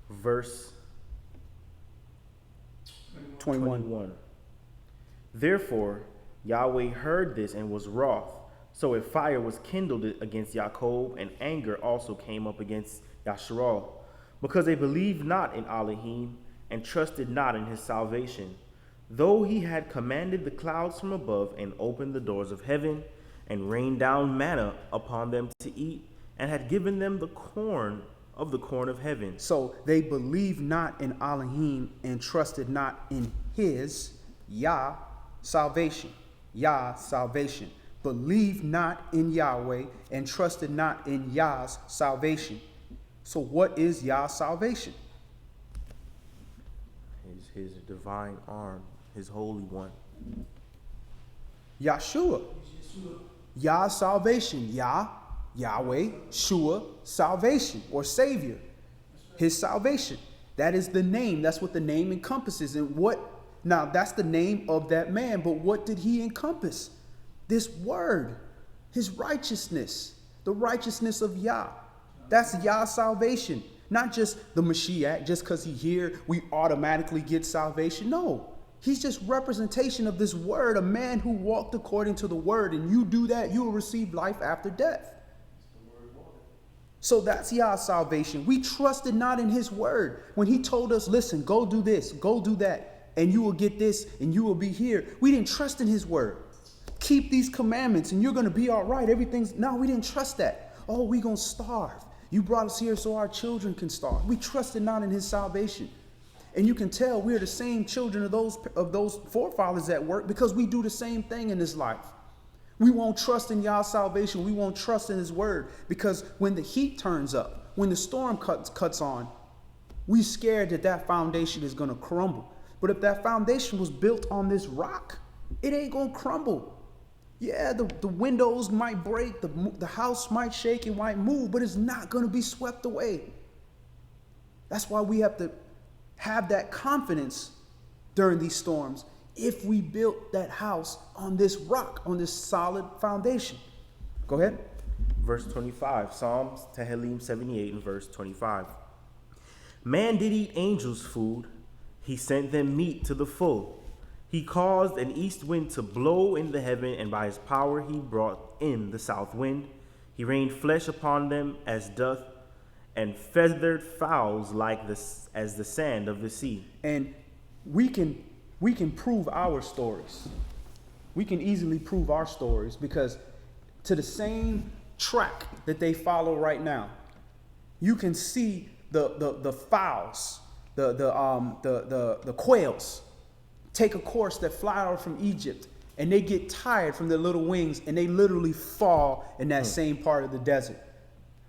Verse 21. Therefore Yahweh heard this and was wroth. So a fire was kindled against Jacob, and anger also came up against Yasharal, because they believed not in Elohim and trusted not in his salvation, though he had commanded the clouds from above and opened the doors of heaven and rained down manna upon them to eat, and had given them the corn of heaven. So they believed not in Elohim and trusted not in his Yah salvation. Yah salvation. Believed not in Yahweh and trusted not in Yah's salvation. So what is Yah's salvation? His divine arm, his holy one. Yahshua. Yah's salvation. Yahweh, Shua, salvation or savior. His salvation. That is the name. That's what the name encompasses. And now that's the name of that man, but what did he encompass? This word, his righteousness, the righteousness of Yah. That's Yah's salvation. Not just the Mashiach, just because he's here, we automatically get salvation. No, he's just representation of this word, a man who walked according to the word, and you do that, you will receive life after death. So that's Yah's salvation. We trusted not in his word. When he told us, listen, go do this, go do that, and you will get this, and you will be here. We didn't trust in his word. Keep these commandments and you're going to be all right. No, we didn't trust that. Oh, we're going to starve. You brought us here so our children can starve. We trusted not in his salvation. And you can tell we're the same children of those forefathers at work, because we do the same thing in this life. We won't trust in Yah's salvation. We won't trust in his word, because when the heat turns up, when the storm cuts on, we're scared that foundation is going to crumble. But if that foundation was built on this rock, it ain't going to crumble. Yeah, the windows might break, the house might shake, it might move, but it's not going to be swept away. That's why we have to have that confidence during these storms, if we built that house on this rock, on this solid foundation. Go ahead. Verse 25, Psalms Tehillim 78 and verse 25. Man did eat angels' food, he sent them meat to the full. He caused an east wind to blow in the heaven, and by his power he brought in the south wind. He rained flesh upon them as doth, and feathered fowls as the sand of the sea. And we can prove our stories. We can easily prove our stories, because to the same track that they follow right now, you can see the fowls, the quails take a course that fly out from Egypt, and they get tired from their little wings, and they literally fall in that same part of the desert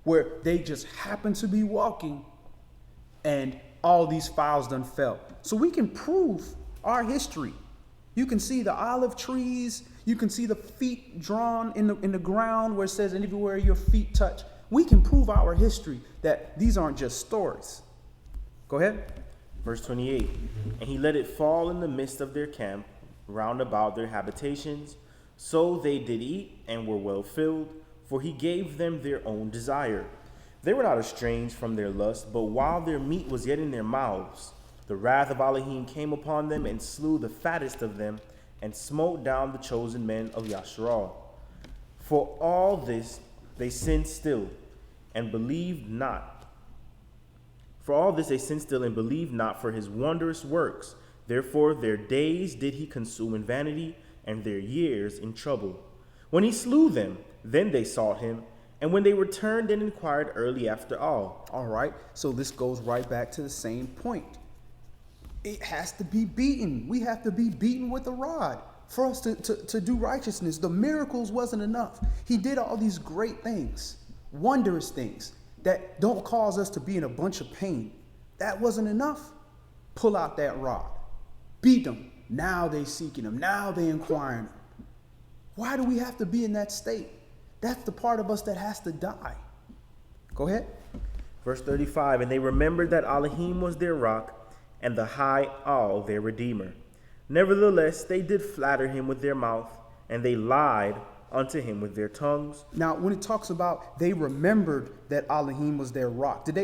where they just happen to be walking, and all these fowls done fell. So we can prove our history. You can see the olive trees. You can see the feet drawn in the ground where it says, and everywhere your feet touch. We can prove our history that these aren't just stories. Go ahead. Verse 28, and he let it fall in the midst of their camp, round about their habitations. So they did eat and were well filled, for he gave them their own desire. They were not estranged from their lust, but while their meat was yet in their mouths, the wrath of Elohim came upon them and slew the fattest of them, and smote down the chosen men of Yasharal. For all this they sinned still, and believed not. For all this they sinned still, and believed not for his wondrous works. Therefore their days did he consume in vanity, and their years in trouble. When he slew them, then they sought him, and when they returned and inquired early after all. All right, so this goes right back to the same point. It has to be beaten. We have to be beaten with a rod for us to do righteousness. The miracles wasn't enough. He did all these great things, wondrous things that don't cause us to be in a bunch of pain. That wasn't enough. Pull out that rod. Beat them. Now they seeking him. Now they inquiring him. Why do we have to be in that state? That's the part of us that has to die. Go ahead. Verse 35, and they remembered that Elohim was their rock, and the high all their redeemer. Nevertheless, they did flatter him with their mouth, and they lied unto him with their tongues. Now, when it talks about they remembered that Elohim was their rock, did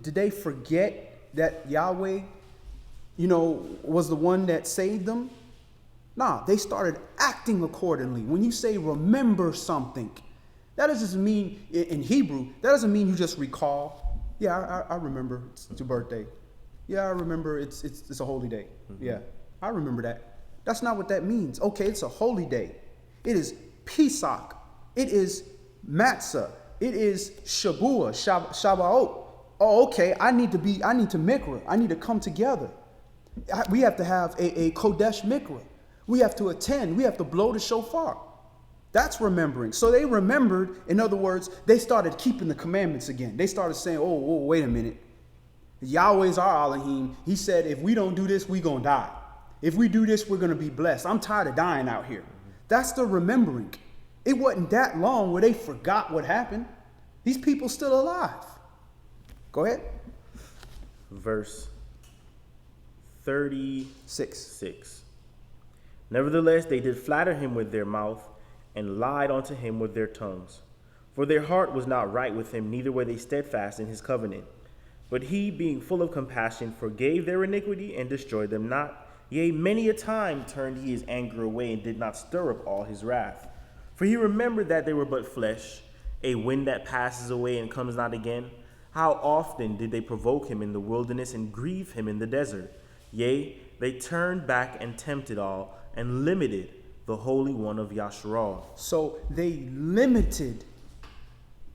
they forget that Yahweh, was the one that saved them? Nah, they started acting accordingly. When you say remember something, that doesn't mean, in Hebrew, that doesn't mean you just recall. Yeah, I remember it's your birthday. Yeah, I remember it's a holy day. Mm-hmm. Yeah, I remember that. That's not what that means. Okay, it's a holy day. It is Pesach. It is Matzah. It is Shabuah, Shabbat. Oh, okay, I need to mikra. I need to come together. We have to have a Kodesh mikra. We have to attend. We have to blow the shofar. That's remembering. So they remembered. In other words, they started keeping the commandments again. They started saying, oh, wait a minute. Yahweh's our Elohim. He said, if we don't do this, we're going to die. If we do this, we're going to be blessed. I'm tired of dying out here. That's the remembering. It wasn't that long where they forgot what happened. These people still alive. Go ahead. Verse 36. Nevertheless, they did flatter him with their mouth, and lied unto him with their tongues. For their heart was not right with him, neither were they steadfast in his covenant. But he, being full of compassion, forgave their iniquity, and destroyed them not. Yea, many a time turned he his anger away, and did not stir up all his wrath. For he remembered that they were but flesh, a wind that passes away and comes not again. How often did they provoke him in the wilderness, and grieve him in the desert? Yea, they turned back and tempted all, and limited the Holy One of Yasharal. So they limited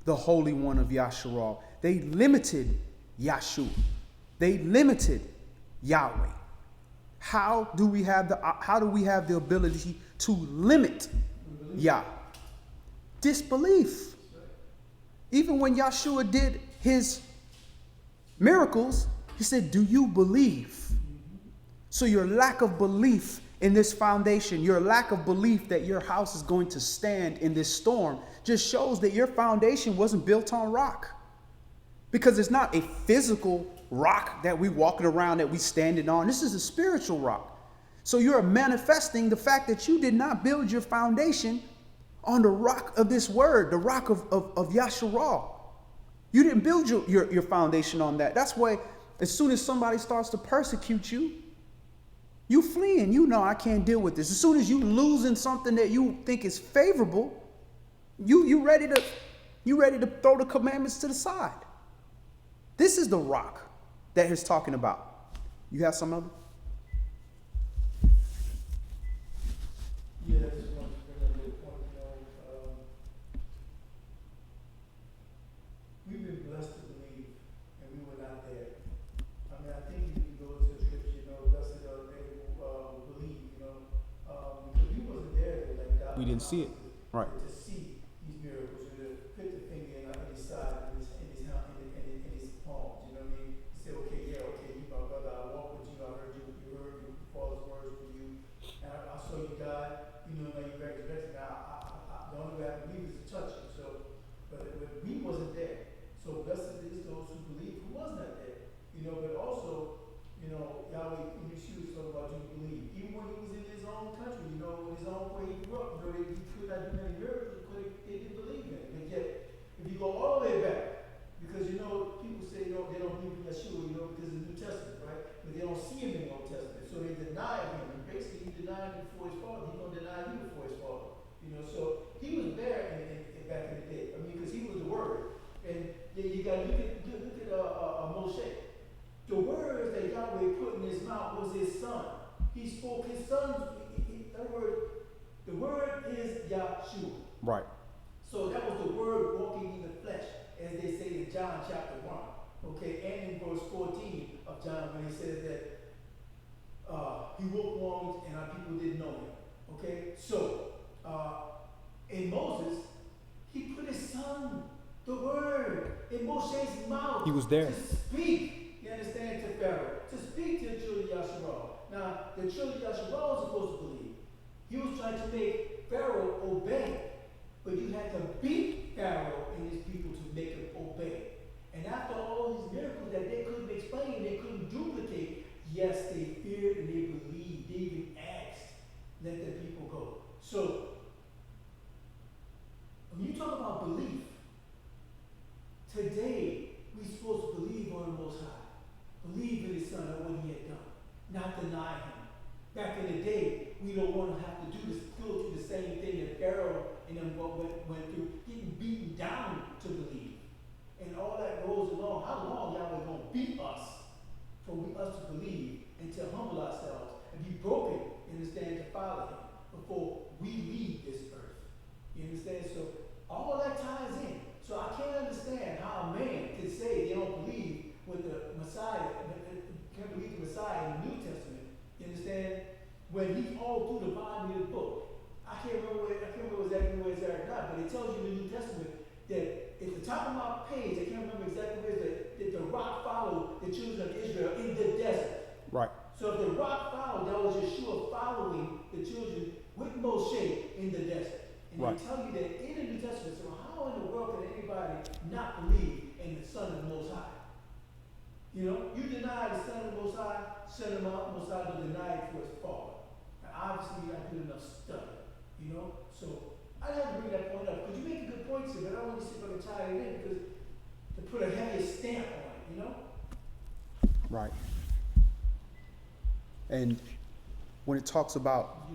the Holy One of Yasharal. They limited Yahshua. They limited Yahweh. How do we have the ability to limit Yah? Disbelief. Even when Yahshua did his miracles, he said, do you believe? So your lack of belief in this foundation, your lack of belief that your house is going to stand in this storm, just shows that your foundation wasn't built on rock. Because it's not a physical rock that we walking around, that we standing on. This is a spiritual rock. So you're manifesting the fact that you did not build your foundation on the rock of this word, the rock of Yasharal. You didn't build your foundation on that. That's why as soon as somebody starts to persecute you, you fleeing. You know, I can't deal with this. As soon as you losing something that you think is favorable, you ready to throw the commandments to the side. This is the rock that he's talking about. You have some other? Yeah, I just wanted to bring up a point, we've been blessed to believe, and we were not there. I mean, I think you can go to the scripture, blessed are they who believe didn't see it. Right. To see these miracles, and to put the finger in his side, in his palms. You know what I mean? To say, okay, yeah, okay, you my brother, I walk with you, I heard you your father's words from you, and I saw you die. You know, now you resurrected. Now, the only way I believe is to touch you. So, but we wasn't there. So blessed is those who believe who was not there. You know, but also, you know, Yahweh, in his shoes, talk about you believe. Even when he was in his own country, you know, in his own way he grew up, you know, he could not do many miracles because they didn't believe in it. But yet, if you go all the way back, because you know, people say they don't believe in Yeshua, you know, because of the New Testament, right? But they don't see him in the Old Testament. So they deny him. And basically, he denied him before his father. He's going to deny you before his father. You know, so he was there back in the day. I mean, because he was the Word. And then you got to look at Moshe. The words that Yahweh put in his mouth was his son. He spoke his son's. The word is Yahshua. Right. So that was the word walking in the flesh, as they say in John chapter 1. Okay, and in verse 14 of John, when he says that he woke wrongs and our people didn't know him. Okay, so in Moses, he put his son, the word, in Moshe's mouth. He was there. To speak, you understand, to Pharaoh, to speak to the children of Yasharal. Now, the children of Yasharal was supposed to believe. He was trying to make Pharaoh obey. But you had to beat Pharaoh and his people to make him obey. And after all these miracles that they couldn't explain, they couldn't duplicate, yes, they feared and they believed. They even asked, let the people go. So, when you talk about belief, today we're supposed to believe on the Most High. Believe in his son and what he had done. Not deny him. Back in the day, we don't want to have to go through the same thing that Pharaoh and them went through, getting beaten down to believe. And all that goes along. How long Yahweh going to beat us for us to believe and to humble ourselves and be broken, you understand, to follow him before we leave this earth. You understand? So all that ties in. So I can't understand how a man can say they don't believe with the Messiah, can't believe the Messiah in the New Testament. You understand? When he's all through the Bible in the book. I can't remember exactly where it's at now, but it tells you in the New Testament that at the top of my page, I can't remember exactly where it's that the rock followed the children of Israel in the desert. Right. So if the rock followed, that was Yeshua following the children with Moshe in the desert. And right. They tell you that in the New Testament, so how in the world can anybody not believe in the Son of the Most High? You know, you deny the Son of the Most High, Son of the Most High will deny it for his Father. And obviously, I do enough study, you know. So I had to bring that point up because you make a good point here, but I don't want to see if I can tie it in because to put a heavier stamp on it, you know. Right. And when it talks about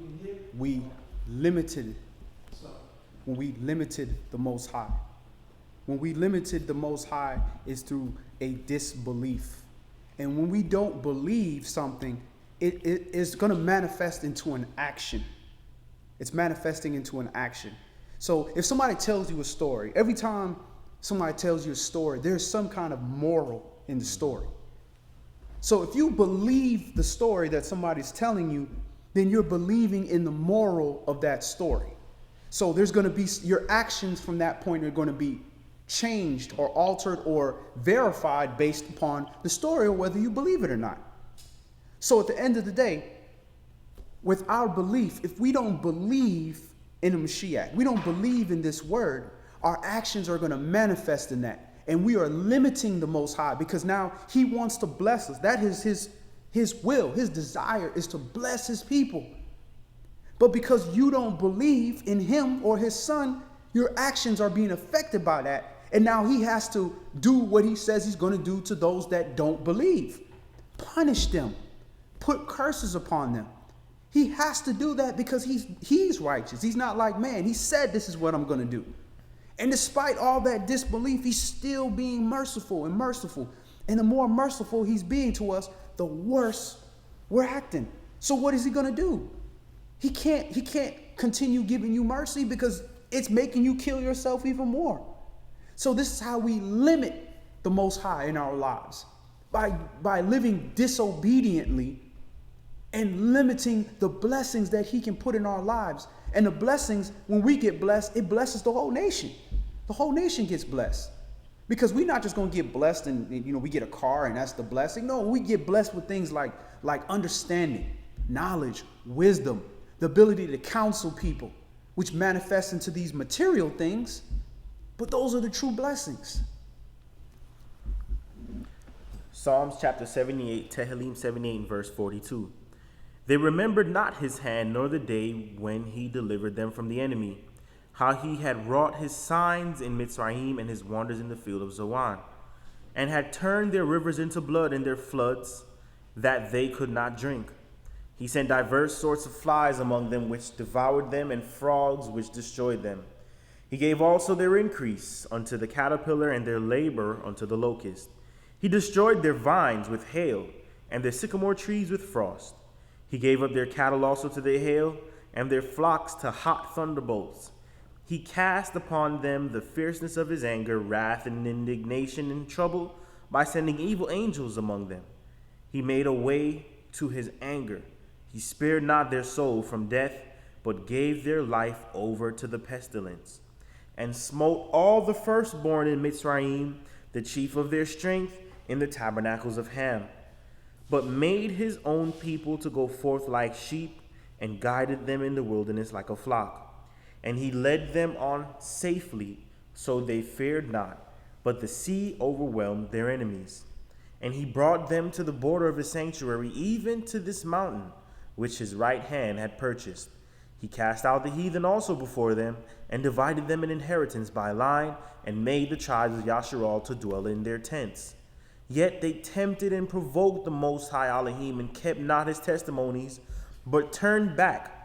we limited the Most High. When we limited the Most High is through a disbelief. And when we don't believe something, it is going to manifest into an action. It's manifesting into an action. So if somebody tells you a story, every time somebody tells you a story, there's some kind of moral in the story. So if you believe the story that somebody's telling you, then you're believing in the moral of that story. So there's going to be, your actions from that point are going to be changed or altered or verified based upon the story or whether you believe it or not. So at the end of the day, with our belief, if we don't believe in the Mashiach, we don't believe in this word, our actions are going to manifest in that. And we are limiting the Most High because now he wants to bless us. That is his will, his desire is to bless his people. But because you don't believe in him or his son, your actions are being affected by that. And now he has to do what he says he's going to do to those that don't believe. Punish them. Put curses upon them. He has to do that because he's righteous. He's not like man. He said this is what I'm going to do. And despite all that disbelief, he's still being merciful and merciful. And the more merciful he's being to us, the worse we're acting. So what is he going to do? He can't continue giving you mercy because it's making you kill yourself even more. So this is how we limit the Most High in our lives. By living disobediently and limiting the blessings that he can put in our lives. And the blessings, when we get blessed, it blesses the whole nation. The whole nation gets blessed. Because we're not just going to get blessed and we get a car and that's the blessing. No, we get blessed with things like understanding, knowledge, wisdom, the ability to counsel people, which manifests into these material things. But those are the true blessings. Psalms chapter 78, Tehillim 78 and verse 42. They remembered not his hand, nor the day when he delivered them from the enemy, how he had wrought his signs in Mitzrayim and his wonders in the field of Zoan, and had turned their rivers into blood and their floods, that they could not drink. He sent diverse sorts of flies among them, which devoured them, and frogs, which destroyed them. He gave also their increase unto the caterpillar, and their labor unto the locust. He destroyed their vines with hail, and their sycamore trees with frost. He gave up their cattle also to the hail, and their flocks to hot thunderbolts. He cast upon them the fierceness of his anger, wrath, and indignation, and trouble, by sending evil angels among them. He made a way to his anger. He spared not their soul from death, but gave their life over to the pestilence, and smote all the firstborn in Mitzrayim, the chief of their strength, in the tabernacles of Ham, but made his own people to go forth like sheep, and guided them in the wilderness like a flock. And he led them on safely, so they feared not, but the sea overwhelmed their enemies. And he brought them to the border of his sanctuary, even to this mountain, which his right hand had purchased. He cast out the heathen also before them, and divided them an inheritance by line, and made the tribes of Yasharal to dwell in their tents. Yet they tempted and provoked the Most High Elohim, and kept not his testimonies, but turned back,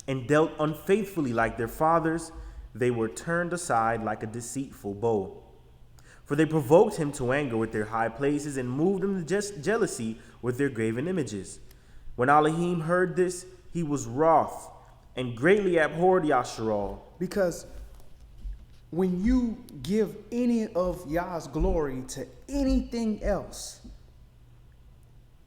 and dealt unfaithfully like their fathers. They were turned aside like a deceitful bow. For they provoked him to anger with their high places, and moved him to jealousy with their graven images. When Elohim heard this, he was wroth, and greatly abhorred Yasharal. Because when you give any of Yah's glory to anything else,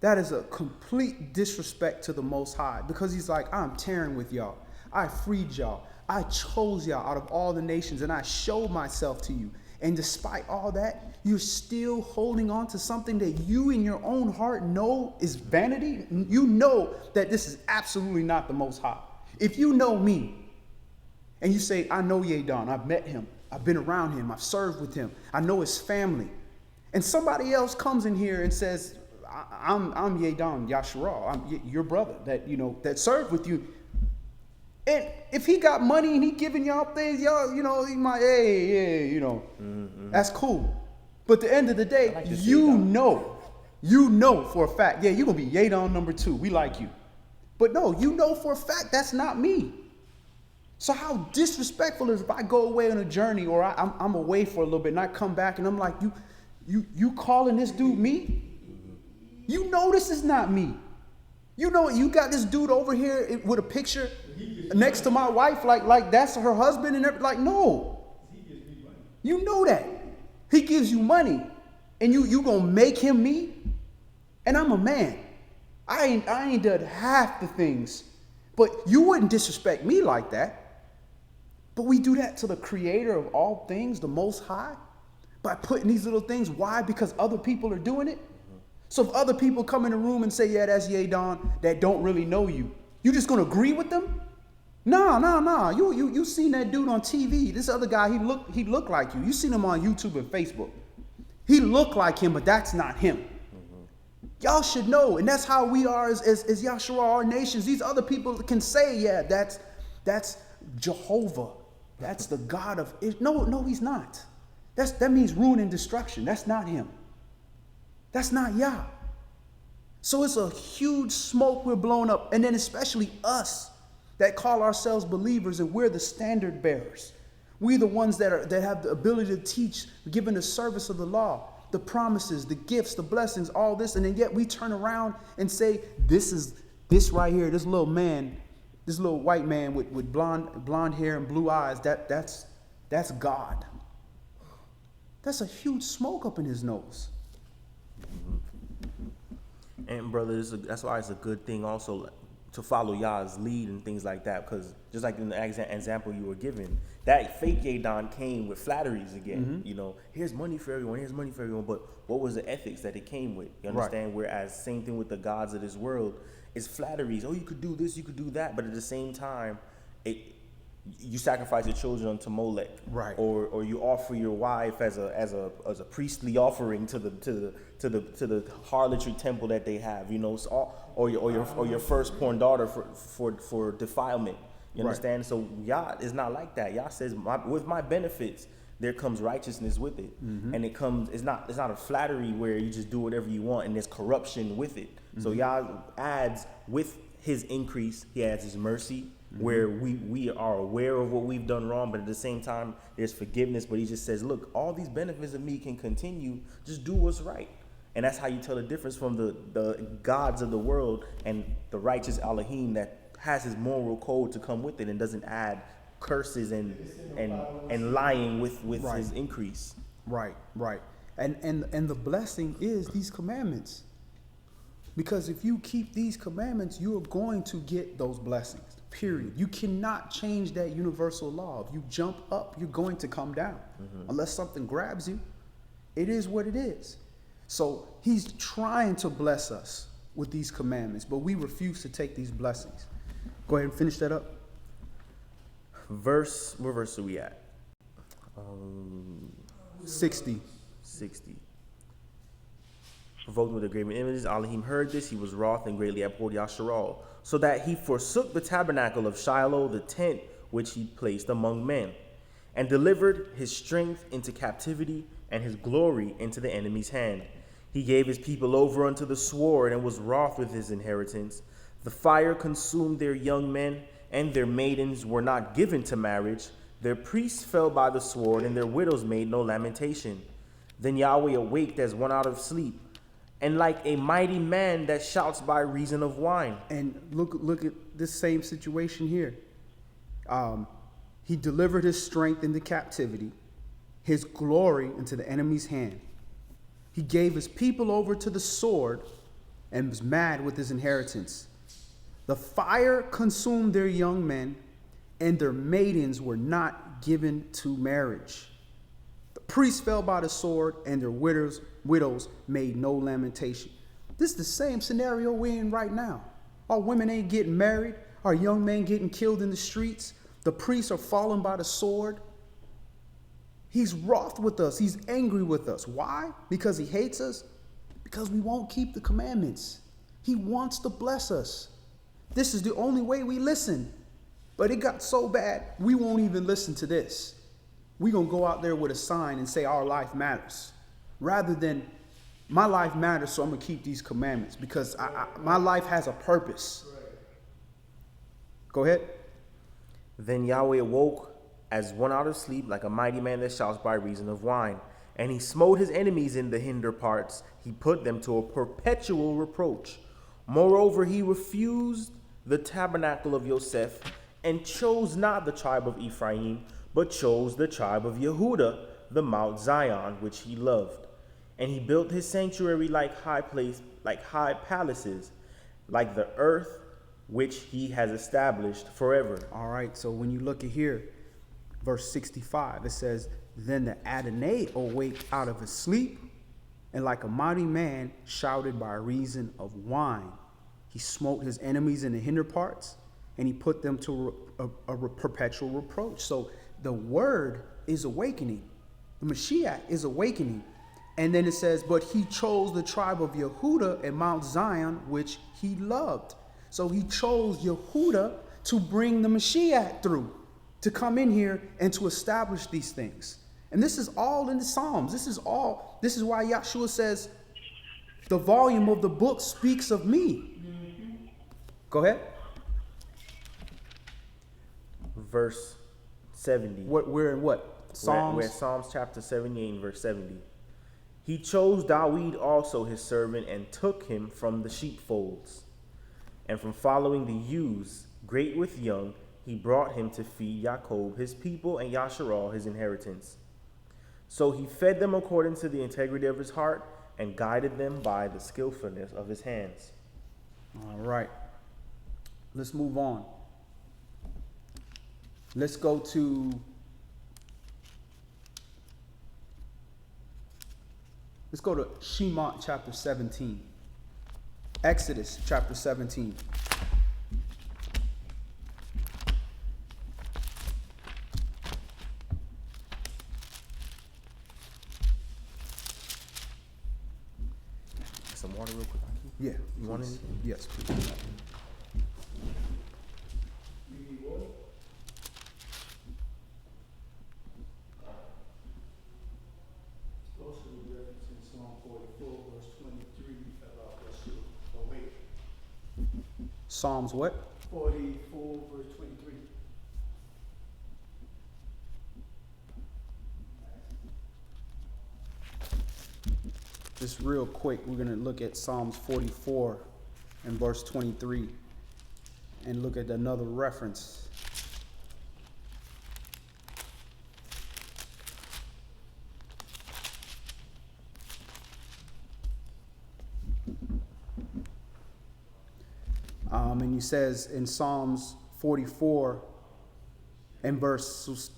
that is a complete disrespect to the Most High. Because he's like, I'm tearing with y'all. I freed y'all. I chose y'all out of all the nations, and I showed myself to you. And despite all that, you're still holding on to something that you in your own heart know is vanity. You know that this is absolutely not the Most High. If you know me, and you say, I know Yadon, I've met him, I've been around him, I've served with him, I know his family, and somebody else comes in here and says, I'm Yadon Yasharal, I'm your brother that served with you. And if he got money and he giving y'all things, y'all, he might, that's cool. But at the end of the day, like you know for a fact, you're going to be Yadon number 2. We like you. But no, you know for a fact that's not me. So how disrespectful is if I go away on a journey, or I'm away for a little bit and I come back and I'm like, you calling this dude me? You know this is not me. You know you got this dude over here with a picture next to my wife, like that's her husband and everything. Like, no. You know that. He gives you money. And you gonna make him me? And I'm a man. I ain't done half the things. But you wouldn't disrespect me like that. But we do that to the creator of all things, the Most High, by putting these little things. Why? Because other people are doing it. So if other people come in the room and say, yeah, that's Yadon, that don't really know you, you just gonna agree with them? Nah. You seen that dude on TV. This other guy, he looked like you. You seen him on YouTube and Facebook. He looked like him, but that's not him. Y'all should know, and that's how we are as Yahshua, our nations. These other people can say, yeah, that's Jehovah. That's the God of Israel. No, he's not. That means ruin and destruction. That's not him. That's not Yah. So it's a huge smoke we're blowing up. And then especially us that call ourselves believers, and we're the standard bearers. We're the ones that have the ability to teach, given the service of the law, the promises, the gifts, the blessings, all this. And then yet we turn around and say, this right here, this little man, this little white man with blonde hair and blue eyes, that's God. That's a huge smoke up in his nose. And brother, that's why it's a good thing also to follow Yah's lead and things like that. Because just like in the example you were given, that fake Adon came with flatteries again. You know, here's money for everyone, here's money for everyone. But what was the ethics that it came with? You understand? Right. Whereas same thing with the gods of this world is flatteries. Oh, you could do this, you could do that. But at the same time, you sacrifice your children unto Molech, right? Or you offer your wife as a priestly offering to the harlotry temple that they have, you know, or your firstborn daughter for defilement. You understand? Right. So Yah is not like that. Yah says, with my benefits, there comes righteousness with it, and it's not a flattery where you just do whatever you want and there's corruption with it. So Yah adds with His increase, He adds His mercy. Where we are aware of what we've done wrong, but at the same time, there's forgiveness. But He just says, look, all these benefits of me can continue. Just do what's right. And that's how you tell the difference from the gods of the world and the righteous Elohim that has His moral code to come with it and doesn't add curses and lying with His increase. Right. And the blessing is these commandments. Because if you keep these commandments, you are going to get those blessings. Period. You cannot change that universal law. If you jump up, you're going to come down. Unless something grabs you. It is what it is. So He's trying to bless us with these commandments, but we refuse to take these blessings. Go ahead and finish that up. What verse are we at? 60. Provoked with the graven images, Elohim heard this. He was wroth and greatly abhorred Yasharal, so that he forsook the tabernacle of Shiloh, the tent which he placed among men, and delivered his strength into captivity and his glory into the enemy's hand. He gave his people over unto the sword and was wroth with his inheritance. The fire consumed their young men, and their maidens were not given to marriage. Their priests fell by the sword, and their widows made no lamentation. Then Yahweh awaked as one out of sleep, and like a mighty man that shouts by reason of wine. And look at this same situation here. He delivered his strength into captivity, his glory into the enemy's hand. He gave his people over to the sword and was mad with his inheritance. The fire consumed their young men, and their maidens were not given to marriage. The priests fell by the sword, and their widows made no lamentation. This is the same scenario we're in right now. Our women ain't getting married. Our young men getting killed in the streets. The priests are falling by the sword. He's wroth with us. He's angry with us. Why? Because He hates us? Because we won't keep the commandments. He wants to bless us. This is the only way we listen. But it got so bad, we won't even listen to this. We're going to go out there with a sign and say our life matters. Rather than my life matters, so I'm going to keep these commandments because my life has a purpose. Go ahead. Then Yahweh awoke as one out of sleep, like a mighty man that shouts by reason of wine. And He smote His enemies in the hinder parts. He put them to a perpetual reproach. Moreover, He refused the tabernacle of Yosef and chose not the tribe of Ephraim, but chose the tribe of Yehudah, the Mount Zion, which He loved. And He built His sanctuary like high palaces, like the earth which He has established forever. All right, so when you look at here, verse 65, it says, Then the Adonai awaked out of his sleep, and like a mighty man shouted by reason of wine. He smote his enemies in the hinder parts, and He put them to a perpetual reproach. So the word is awakening. The Mashiach is awakening. And then it says, but He chose the tribe of Yehudah and Mount Zion, which He loved. So He chose Yehudah to bring the Mashiach through, to come in here and to establish these things. And this is all in the Psalms. This is why Yahshua says, the volume of the book speaks of me. Go ahead. Verse 70. We're in what? Psalms? We're at Psalms chapter 78 and verse 70. He chose Dawid also His servant and took him from the sheepfolds. And from following the ewes, great with young, He brought him to feed Jacob His people and Yasharal His inheritance. So He fed them according to the integrity of His heart, and guided them by the skillfulness of his hands. All right. Let's move on. Let's go to Shemot chapter 17. Exodus chapter 17. Some water real quick. Yeah. You want please. anything? Yes, please. You need water? Also reference in Psalm 44, verse 23, about Yeshua awake. Psalms what? 44, verse 23. Just real quick, we're going to look at Psalms 44 and verse 23 and look at another reference. And he says in Psalms 44 and let's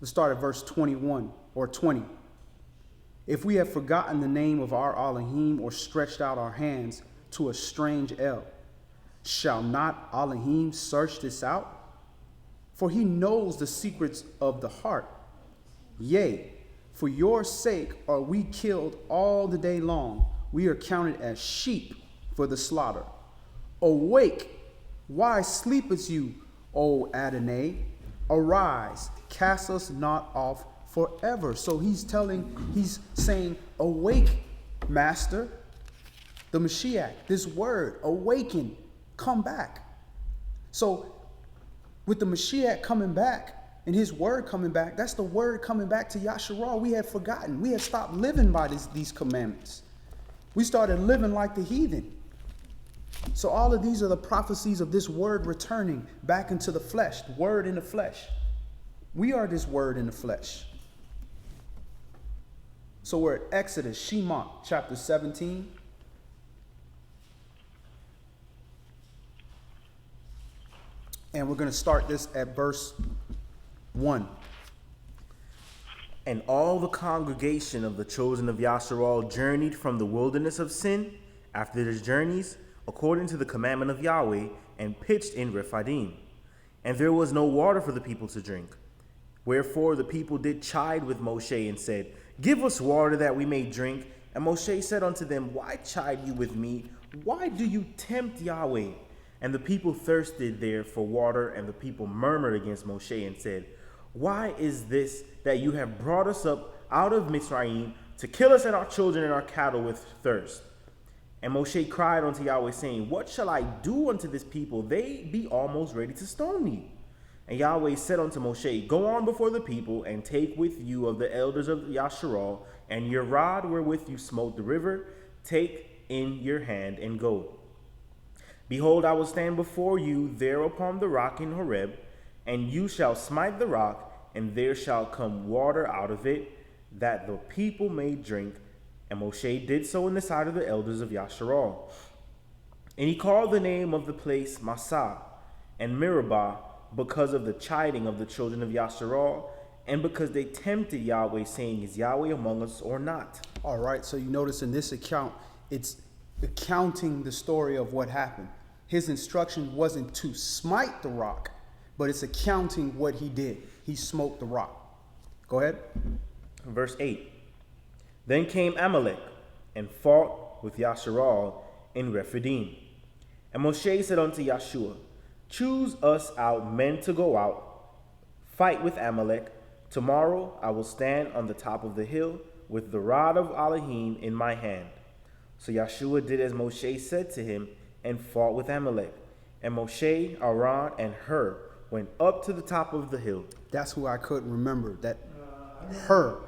start at verse 21 or 20. If we have forgotten the name of our Elohim or stretched out our hands to a strange El, shall not Elohim search this out? For he knows the secrets of the heart. Yea, for your sake are we killed all the day long. We are counted as sheep for the slaughter. Awake, why sleepest you, O Adonai? Arise, cast us not off forever. So he's saying, awake, Master. The Mashiach, this word, awaken, come back. So with the Mashiach coming back and his word coming back, that's the word coming back to Yasharal. We had forgotten. We had stopped living by these commandments. We started living like the heathen. So all of these are the prophecies of this word returning back into the flesh, the word in the flesh. We are this word in the flesh. So we're at Exodus, Shemot, chapter 17. And we're going to start this at verse 1. And all the congregation of the chosen of Yasharal journeyed from the wilderness of Sin after their journeys, according to the commandment of Yahweh, and pitched in Rephidim. And there was no water for the people to drink. Wherefore the people did chide with Moshe and said, Give us water that we may drink. And Moshe said unto them, Why chide you with me? Why do you tempt Yahweh? And the people thirsted there for water, and the people murmured against Moshe and said, Why is this that you have brought us up out of Mitzrayim to kill us and our children and our cattle with thirst? And Moshe cried unto Yahweh, saying, What shall I do unto this people? They be almost ready to stone me. And Yahweh said unto Moshe, Go on before the people, and take with you of the elders of Yasharal, and your rod wherewith you smote the river, take in your hand, and go. Behold, I will stand before you there upon the rock in Horeb, and you shall smite the rock, and there shall come water out of it, that the people may drink. And Moshe did so in the sight of the elders of Yasharal. And he called the name of the place Massah and Meribah, because of the chiding of the children of Yasharal, and because they tempted Yahweh, saying, Is Yahweh among us or not? All right, so you notice in this account, it's recounting the story of what happened. His instruction wasn't to smite the rock, but it's accounting what he did. He smote the rock. Go ahead. Verse 8. Then came Amalek and fought with Yasharal in Rephidim. And Moshe said unto Yeshua, Choose us out men to go out, fight with Amalek. Tomorrow I will stand on the top of the hill with the rod of Elohim in my hand. So Yeshua did as Moshe said to him and fought with Amalek. And Moshe, Aaron, and Hur went up to the top of the hill. That's who I couldn't remember. That Hur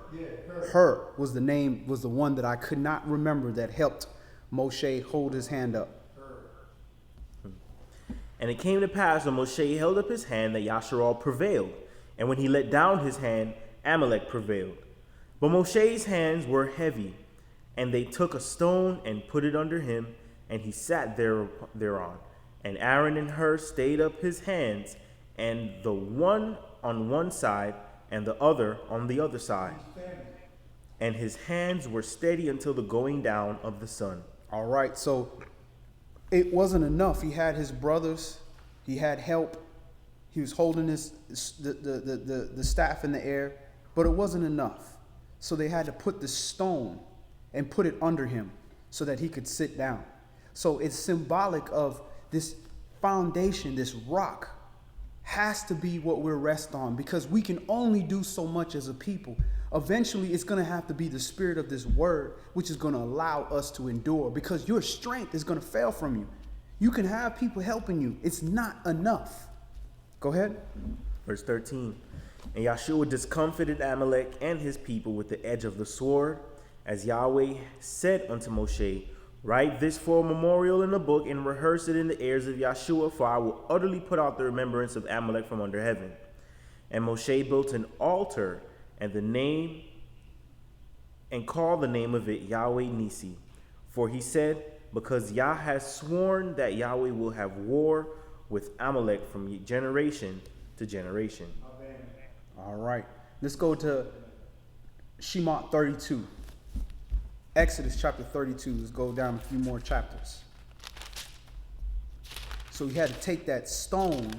was the name, was the one that I could not remember that helped Moshe hold his hand up. And it came to pass when Moshe held up his hand that Yasharal prevailed. And when he let down his hand, Amalek prevailed. But Moshe's hands were heavy. And they took a stone and put it under him, and he sat thereon. And Aaron and Hur stayed up his hands, and the one on one side, and the other on the other side. And his hands were steady until the going down of the sun. All right, so it wasn't enough. He had his brothers, he had help, he was holding the staff in the air, but it wasn't enough. So they had to put the stone and put it under him so that he could sit down. So it's symbolic of this foundation, this rock has to be what we're rest on, because we can only do so much as a people. Eventually, it's going to have to be the spirit of this word, which is going to allow us to endure, because your strength is going to fail from you. You can have people helping you. It's not enough. Go ahead. Verse 13. And Yahshua discomfited Amalek and his people with the edge of the sword, as Yahweh said unto Moshe, write this for a memorial in a book and rehearse it in the ears of Yahshua, for I will utterly put out the remembrance of Amalek from under heaven. And Moshe built an altar and called the name of it Yahweh Nisi. For he said, because Yah has sworn that Yahweh will have war with Amalek from generation to generation. All right. Let's go to Shemot 32. Exodus chapter 32. Let's go down a few more chapters. So he had to take that stone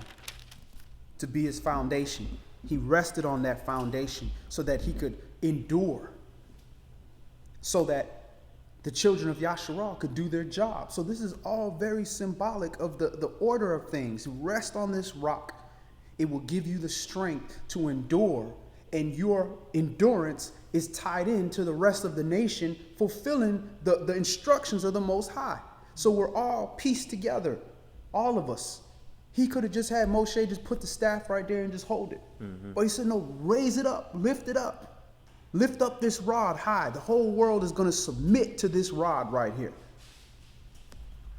to be his foundation. He rested on that foundation so that he could endure, so that the children of Yasharal could do their job. So this is all very symbolic of the order of things. Rest on this rock. It will give you the strength to endure, and your endurance is tied into the rest of the nation fulfilling the instructions of the Most High. So we're all pieced together, all of us. He could have just had Moshe just put the staff right there and just hold it. Mm-hmm. But he said, no, raise it up, lift it up. Lift up this rod high. The whole world is going to submit to this rod right here.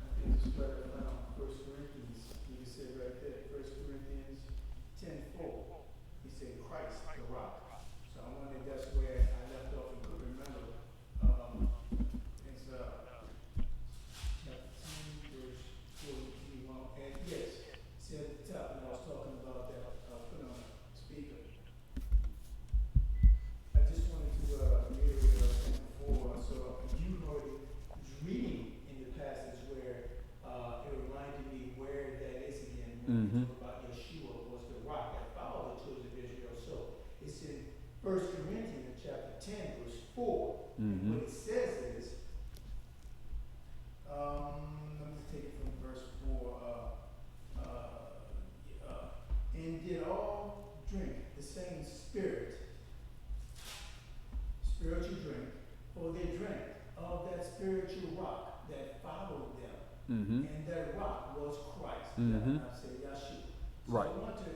I think it's better than 1 Corinthians. You can say right there, 1 Corinthians 10:4. He said, Christ the rock. So I wonder if that's where I left off and could remember. It's chapter 10, verse 41. And yes, see at the top when I was talking about that, put on a speaker. I just wanted to reiterate what I was saying before. So you already was reading in the passage where it reminded me where that is again. When we talk about Yeshua was the rock that followed the children of Israel. So it's in 1 Corinthians chapter 10, verse 4. And what it says is, let me take it from verse 4. And did all drink the same spiritual drink, for they drank of that spiritual rock that followed them. And that rock was Christ. I say Yahshua. So Right. I want to,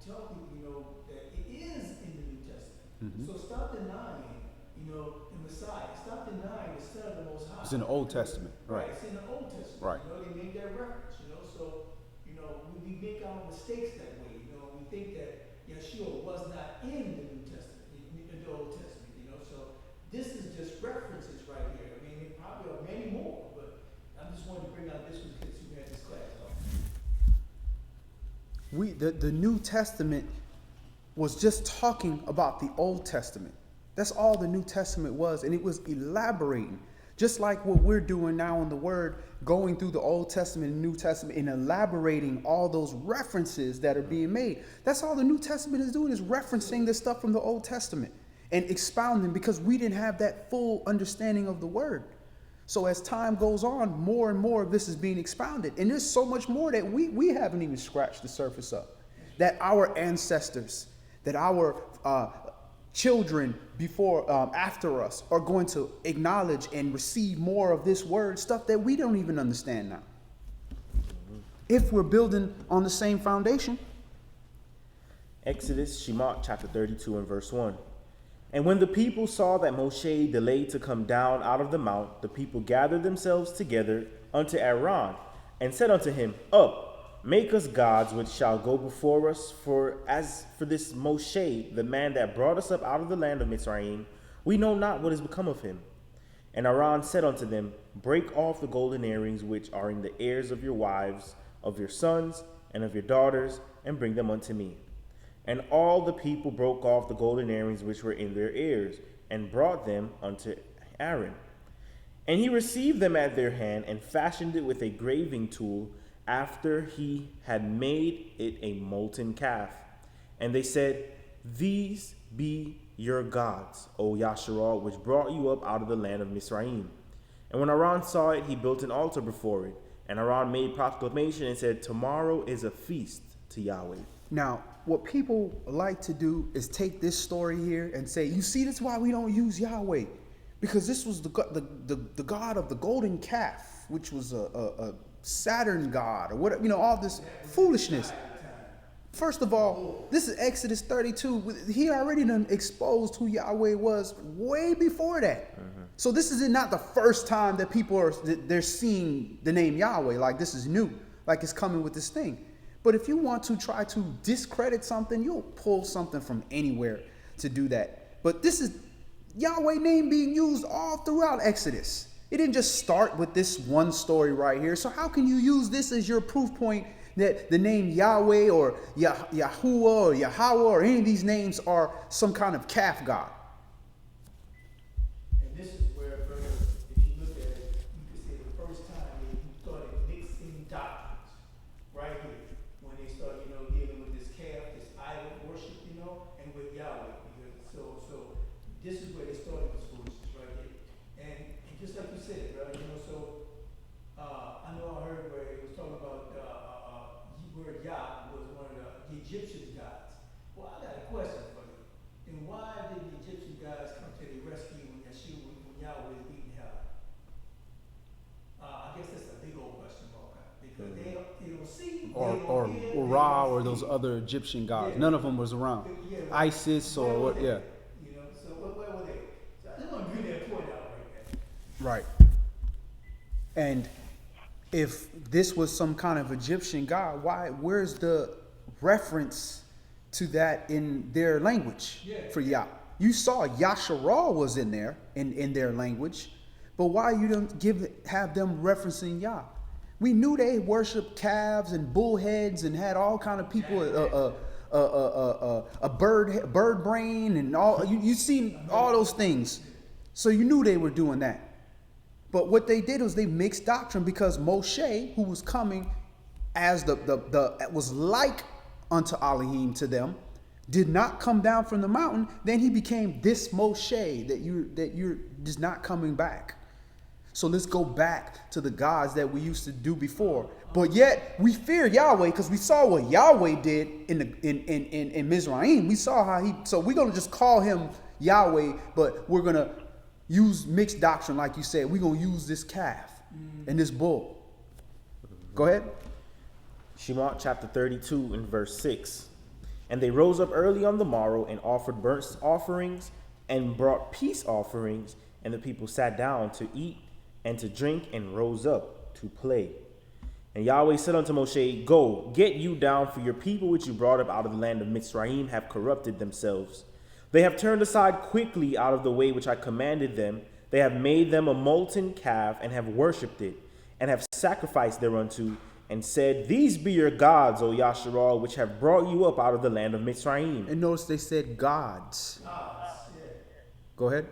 tell people, that it is in the New Testament. So stop denying, the Messiah. Stop denying the Son of the Most High. It's in the Old Testament. Right. It's in the Old Testament. Right. They make that reference, so, we make our mistakes that way. We think that Yeshua was not in the New Testament, in the Old Testament, so this is just references right here. I mean, there probably are many more, but I just wanted to bring out this one because we had this class. The New Testament was just talking about the Old Testament. That's all the New Testament was, and it was elaborating. Just like what we're doing now in the Word, going through the Old Testament and New Testament and elaborating all those references that are being made. That's all the New Testament is doing, is referencing the stuff from the Old Testament and expounding, because we didn't have that full understanding of the Word. So as time goes on, more and more of this is being expounded. And there's so much more that we haven't even scratched the surface of. That our ancestors, that our children after us are going to acknowledge and receive more of this word, stuff that we don't even understand now. If we're building on the same foundation. Exodus, Shemot, chapter 32 and verse 1. And when the people saw that Moshe delayed to come down out of the mount, the people gathered themselves together unto Aaron, and said unto him, Up, make us gods which shall go before us, for as for this Moshe, the man that brought us up out of the land of Mitzrayim, we know not what is become of him. And Aaron said unto them, Break off the golden earrings which are in the ears of your wives, of your sons, and of your daughters, and bring them unto me. And all the people broke off the golden earrings which were in their ears, and brought them unto Aaron. And he received them at their hand, and fashioned it with a graving tool, after he had made it a molten calf. And they said, These be your gods, O Yasharal, which brought you up out of the land of Mizraim. And when Aaron saw it, he built an altar before it. And Aaron made proclamation and said, Tomorrow is a feast to Yahweh. Now, what people like to do is take this story here and say, you see, that's why we don't use Yahweh. Because this was the god of the golden calf, which was a Saturn god, or whatever, all this foolishness. First of all, this is Exodus 32. He already done exposed who Yahweh was way before that. So this is not the first time that they're seeing the name Yahweh. Like, this is new. Like, it's coming with this thing. But if you want to try to discredit something, you'll pull something from anywhere to do that. But this is Yahweh name being used all throughout Exodus. It didn't just start with this one story right here. So how can you use this as your proof point that the name Yahweh or Yahuwah or Yahweh or any of these names are some kind of calf god? And this is where, brother, if you look at it, you can say the first time they started mixing doctrines right here, when they started, dealing with this calf, this idol worship, and with Yahweh. Because so this is where they started this foolishness right here. And just like you said, brother, I know I heard where it was talking about word Yah was one of the Egyptian gods. Well, I got a question for you. And why did the Egyptian gods come to the rescue when Yahweh was beating hell? I guess that's a big old question mark, because they don't see, Or Ra or those other Egyptian gods. Yeah. None of them was around. Yeah, Isis or what? Yeah. So where were they? So I just want to bring that point out right there. Right. And if this was some kind of Egyptian god, where's the reference to that in their language for Yah? You saw Yasharal was in there in their language, but why you don't have them referencing Yah? We knew they worshiped calves and bull heads and had all kind of people a bird brain and all. You seen all those things, so you knew they were doing that. But what they did was they mixed doctrine, because Moshe, who was coming as was like unto Elohim to them, did not come down from the mountain. Then he became this Moshe that you're just not coming back. So let's go back to the gods that we used to do before. But yet we fear Yahweh because we saw what Yahweh did in Mizraim. We saw how so we're gonna just call him Yahweh, but we're gonna use mixed doctrine, like you said. We're going to use this calf and this bull. Go ahead. Shemot chapter 32 and verse 6. And they rose up early on the morrow and offered burnt offerings and brought peace offerings. And the people sat down to eat and to drink and rose up to play. And Yahweh said unto Moshe, Go, get you down, for your people which you brought up out of the land of Mizraim have corrupted themselves. They have turned aside quickly out of the way which I commanded them. They have made them a molten calf and have worshipped it, and have sacrificed thereunto, and said, These be your gods, O Yasharal, which have brought you up out of the land of Mizraim. And notice they said gods. Go ahead.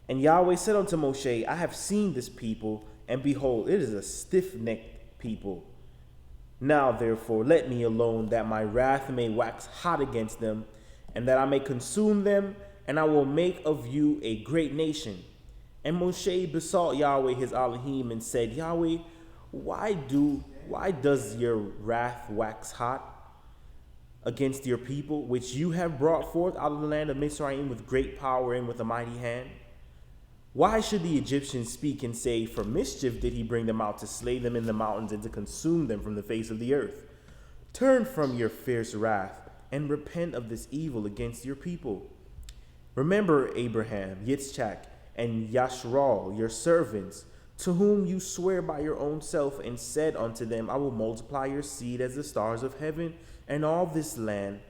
And Yahweh said unto Moshe, I have seen this people, and behold, it is a stiff-necked people. Now therefore let me alone, that my wrath may wax hot against them, and that I may consume them, and I will make of you a great nation. And Moshe besought Yahweh his Elohim and said, Yahweh, why does your wrath wax hot against your people, which you have brought forth out of the land of Mizraim with great power and with a mighty hand? Why should the Egyptians speak and say, For mischief did he bring them out, to slay them in the mountains and to consume them from the face of the earth? Turn from your fierce wrath and repent of this evil against your people. Remember Abraham, Yitzchak, and Yashral, your servants, to whom you swear by your own self, and said unto them, I will multiply your seed as the stars of heaven, and all this land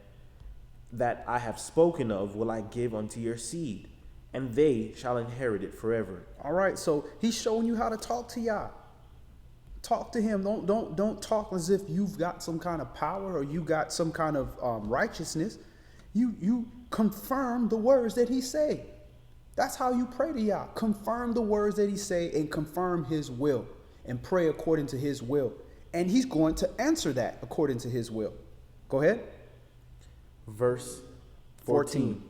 that I have spoken of will I give unto your seed. and they shall inherit it forever. All right, so he's showing you how to talk to Yah. Talk to him. Don't talk as if you've got some kind of power or you got some kind of righteousness. You confirm the words that he say. That's how you pray to Yah. Confirm the words that he say and confirm his will and pray according to his will. And he's going to answer that according to his will. Go ahead. Verse 14.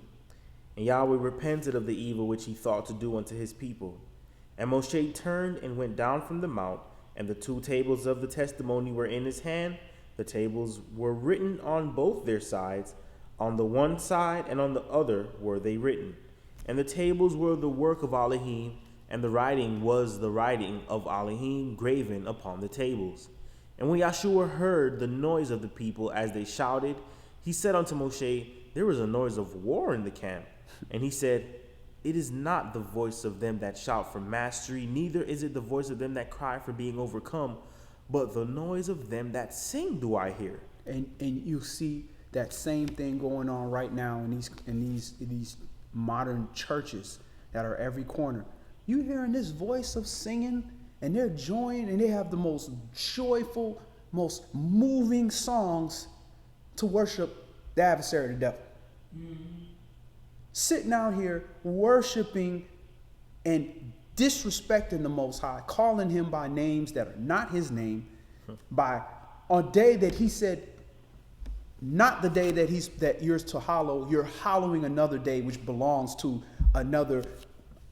And Yahweh repented of the evil which he thought to do unto his people. And Moshe turned and went down from the mount, and the 2 tables of the testimony were in his hand. The tables were written on both their sides. On the one side and on the other were they written. And the tables were the work of Elohim, and the writing was the writing of Elohim graven upon the tables. And when Yahshua heard the noise of the people as they shouted, he said unto Moshe, there was a noise of war in the camp. And he said, it is not the voice of them that shout for mastery, neither is it the voice of them that cry for being overcome, but the noise of them that sing do I hear. And you see that same thing going on right now in these modern churches that are every corner. You hearing this voice of singing, and they're joying, and they have the most joyful, most moving songs to worship the adversary, the devil. Sitting out here worshiping and disrespecting the Most High, calling him by names that are not his name, by a day that he said, not the day that you're to hallow. You're hallowing another day which belongs to another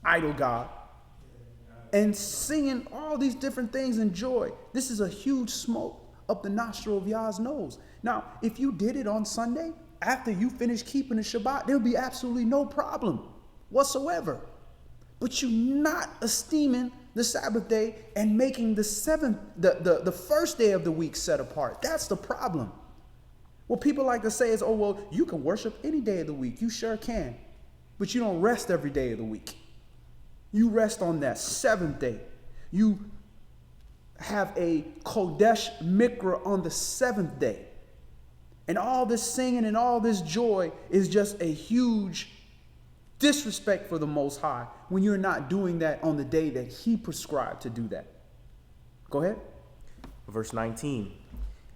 idol god, and singing all these different things in joy. This is a huge smoke up the nostril of Yah's nose. Now, if you did it on Sunday, after you finish keeping the Shabbat, there'll be absolutely no problem whatsoever. But you're not esteeming the Sabbath day and making the first day of the week set apart. That's the problem. What people like to say is, oh, well, you can worship any day of the week. You sure can. But you don't rest every day of the week. You rest on that 7th day. You have a Kodesh Mikra on the 7th day. And all this singing and all this joy is just a huge disrespect for the Most High when you're not doing that on the day that he prescribed to do that. Go ahead. Verse 19.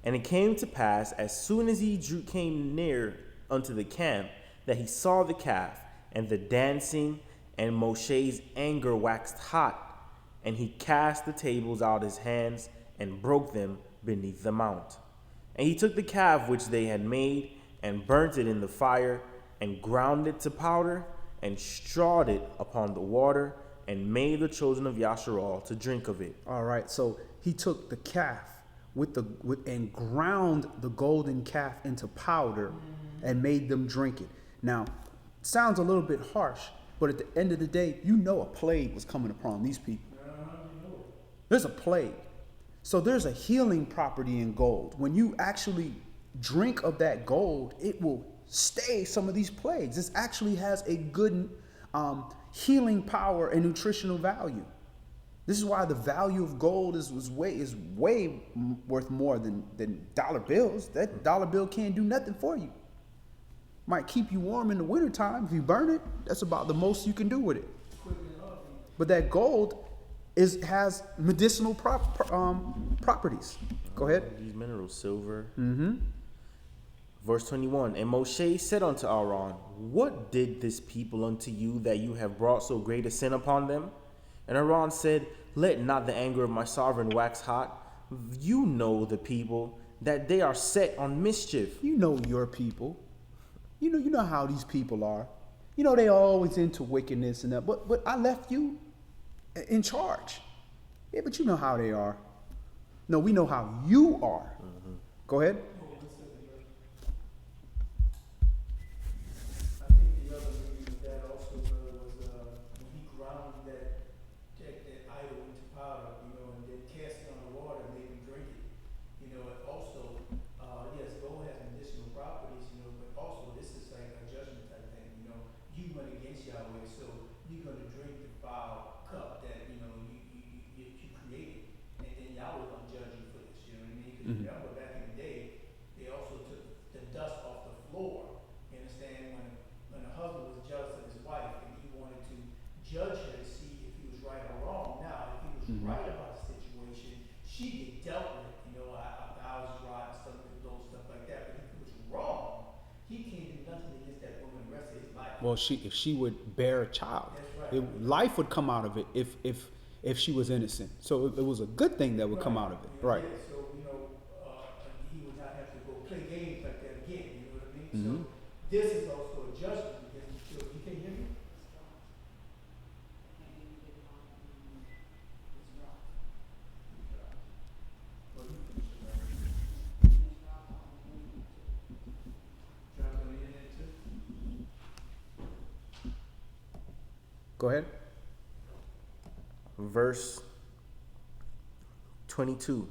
And it came to pass, as soon as he came near unto the camp, that he saw the calf and the dancing, and Moshe's anger waxed hot, and he cast the tables out his hands and broke them beneath the mount. And he took the calf which they had made and burnt it in the fire and ground it to powder and strawed it upon the water and made the children of Yasharal to drink of it. All right, so he took the calf and ground the golden calf into powder and made them drink it. Now, sounds a little bit harsh, but at the end of the day, you know a plague was coming upon these people. There's a plague. So there's a healing property in gold. When you actually drink of that gold, it will stay some of these plagues. This actually has a good healing power and nutritional value. This is why the value of gold is way worth more than dollar bills. That dollar bill can't do nothing for you. Might keep you warm in the wintertime. If you burn it, that's about the most you can do with it. But that gold has medicinal properties. Go ahead. These minerals, silver. Mm-hmm. Verse 21. And Moshe said unto Aaron, what did this people unto you, that you have brought so great a sin upon them? And Aaron said, let not the anger of my sovereign wax hot. You know the people, that they are set on mischief. You know your people. You know how these people are. You know they always into wickedness and that. But I left you in charge. Yeah, but you know how they are. No, we know how you are. Mm-hmm. Go ahead. I think the other meaning of that also, brother, was when he ground that idol into powder, and then cast it on the water and made him drink it. It also, yes, gold has medicinal properties, but also this is like a judgment type thing. You went against Yahweh, so you're going to drink the foul cup that you created, and then Yahweh going to judge you for this. You know what I mean? Because remember, back in the day, they also took the dust off the floor. You understand? When a husband was jealous of his wife and he wanted to Well, if she would bear a child, That's right. life would come out of it if she was innocent. So it was a good thing that would come out of it, right? Yeah, so, he would not have to go play games like that again, you know what I mean? Mhm. So this is also a judgment because you can't hear me? Well, you finish it, right? Drop on the internet too? Go ahead. Verse 22.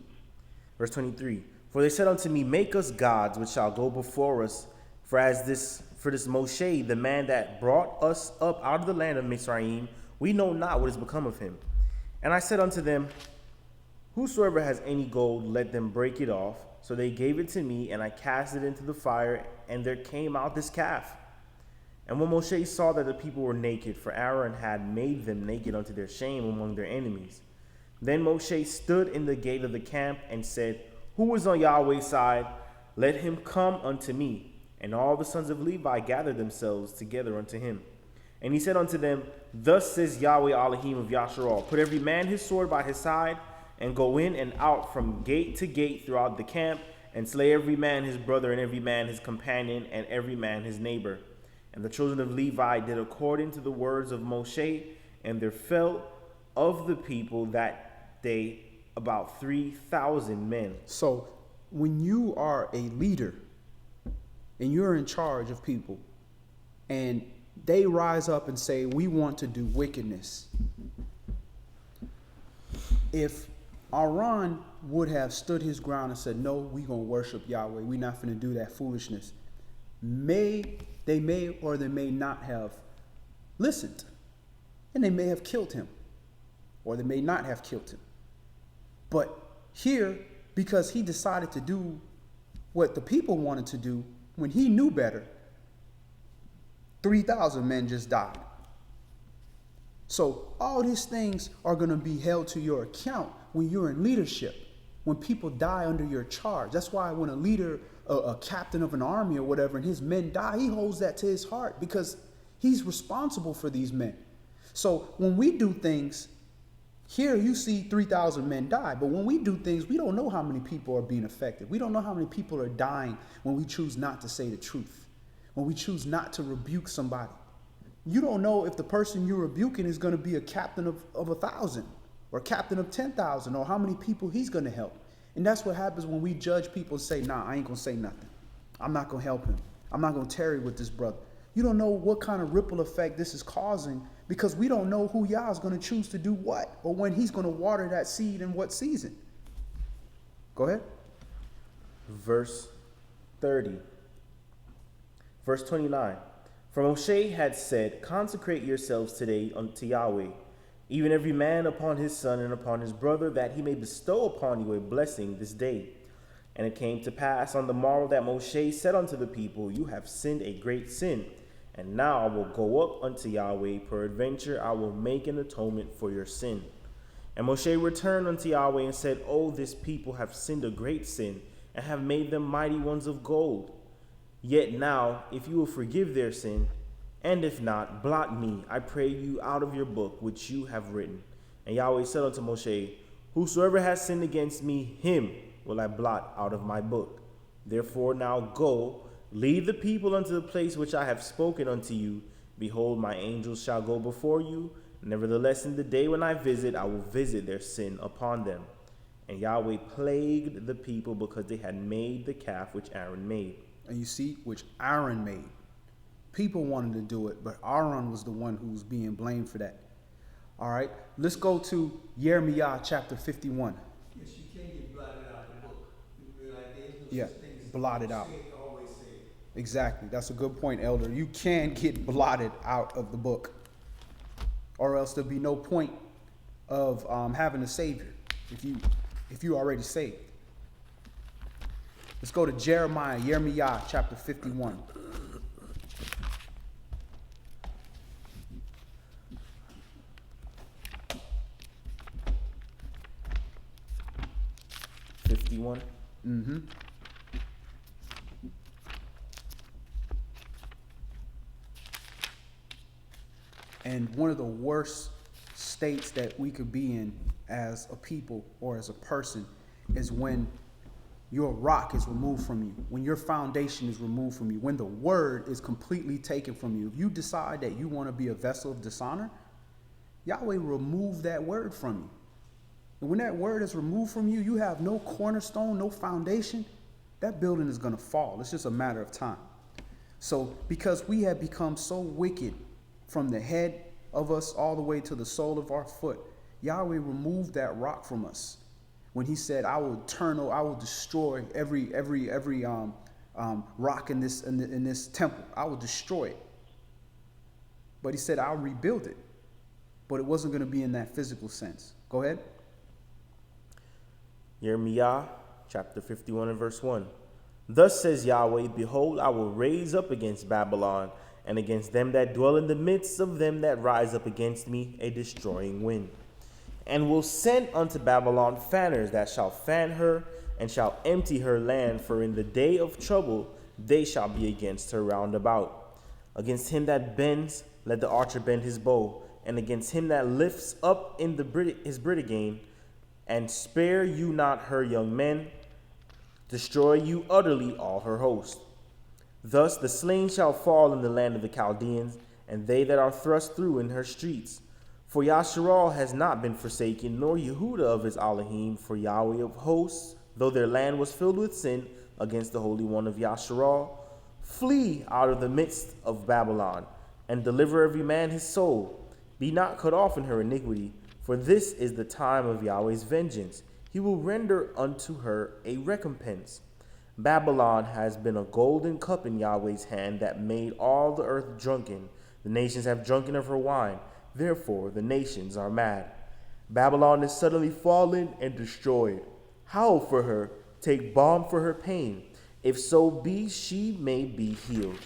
Verse 23. For they said unto me, make us gods which shall go before us. For this Moshe, the man that brought us up out of the land of Mizraim, we know not what is become of him. And I said unto them, whosoever has any gold, let them break it off. So they gave it to me, and I cast it into the fire, and there came out this calf. And when Moshe saw that the people were naked, for Aaron had made them naked unto their shame among their enemies, then Moshe stood in the gate of the camp and said, who is on Yahweh's side? Let him come unto me. And all the sons of Levi gathered themselves together unto him. And he said unto them, thus says Yahweh Elohim of Yasharal, put every man his sword by his side, and go in and out from gate to gate throughout the camp, and slay every man his brother, and every man his companion, and every man his neighbor. And the children of Levi did according to the words of Moshe, and there fell of the people that day about 3,000 men. So when you are a leader and you're in charge of people and they rise up and say, we want to do wickedness. If Aaron would have stood his ground and said, no, we going to worship Yahweh, we're not going to do that foolishness, they may or they may not have listened, and they may have killed him, or they may not have killed him. But here, because he decided to do what the people wanted to do when he knew better, 3,000 men just died. So all these things are going to be held to your account when you're in leadership, when people die under your charge. That's why when a leader, a captain of an army or whatever, and his men die, he holds that to his heart because he's responsible for these men. So when we do things, here you see 3,000 men die, but when we do things, we don't know how many people are being affected. We don't know how many people are dying when we choose not to say the truth, when we choose not to rebuke somebody. You don't know if the person you're rebuking is going to be a captain of 1,000 or a captain of 10,000 or how many people he's going to help. And that's what happens when we judge people and say, nah, I ain't going to say nothing. I'm not going to help him. I'm not going to tarry with this brother. You don't know what kind of ripple effect this is causing because we don't know who Yah is going to choose to do what or when he's going to water that seed in what season. Go ahead. Verse 30. Verse 29. For Moshe had said, consecrate yourselves today unto Yahweh, even every man upon his son and upon his brother, that he may bestow upon you a blessing this day. And it came to pass on the morrow that Moshe said unto the people, you have sinned a great sin. And now I will go up unto Yahweh, peradventure I will make an atonement for your sin. And Moshe returned unto Yahweh and said, oh, this people have sinned a great sin, and have made them mighty ones of gold. Yet now, if you will forgive their sin, and if not, blot me, I pray you, out of your book which you have written. And Yahweh said unto Moshe, whosoever has sinned against me, him will I blot out of my book. Therefore now go, lead the people unto the place which I have spoken unto you. Behold, my angels shall go before you. Nevertheless, in the day when I visit, I will visit their sin upon them. And Yahweh plagued the people because they had made the calf which Aaron made. And you see, which Aaron made. People wanted to do it, but Aaron was the one who was being blamed for that. All right, let's go to Jeremiah chapter 51. Yes, you can't get blotted out of the book. You realize there's no Yeah, such thing as blotted out. say it, always say it. Exactly. That's a good point, Elder. You can get blotted out of the book, or else there'll be no point of having a savior if you already saved. Let's go to Jeremiah chapter 51. Mm-hmm. And one of the worst states that we could be in as a people or as a person is when your rock is removed from you, when your foundation is removed from you, when the word is completely taken from you. If you decide that you want to be a vessel of dishonor, Yahweh remove that word from you. And when that word is removed from you, you have no cornerstone, no foundation. That building is going to fall. It's just a matter of time. So because we have become so wicked from the head of us all the way to the sole of our foot, Yahweh removed that rock from us. When he said, I will destroy every rock in this temple. I will destroy it. But he said, I'll rebuild it. But it wasn't going to be in that physical sense. Go ahead. Jeremiah chapter 51 and verse 1. Thus says Yahweh, behold, I will raise up against Babylon and against them that dwell in the midst of them that rise up against me a destroying wind. And will send unto Babylon fanners that shall fan her and shall empty her land, for in the day of trouble they shall be against her round about. Against him that bends, let the archer bend his bow, and against him that lifts up in his brigade, and spare you not her young men, destroy you utterly all her host. Thus the slain shall fall in the land of the Chaldeans, and they that are thrust through in her streets. For Yasharal has not been forsaken, nor Yehuda of his Elohim, for Yahweh of hosts, though their land was filled with sin against the Holy One of Yasharal. Flee out of the midst of Babylon, and deliver every man his soul. Be not cut off in her iniquity, for this is the time of Yahweh's vengeance. He will render unto her a recompense. Babylon has been a golden cup in Yahweh's hand that made all the earth drunken. The nations have drunken of her wine. Therefore the nations are mad. Babylon is suddenly fallen and destroyed. Howl for her, take balm for her pain. If so be she may be healed.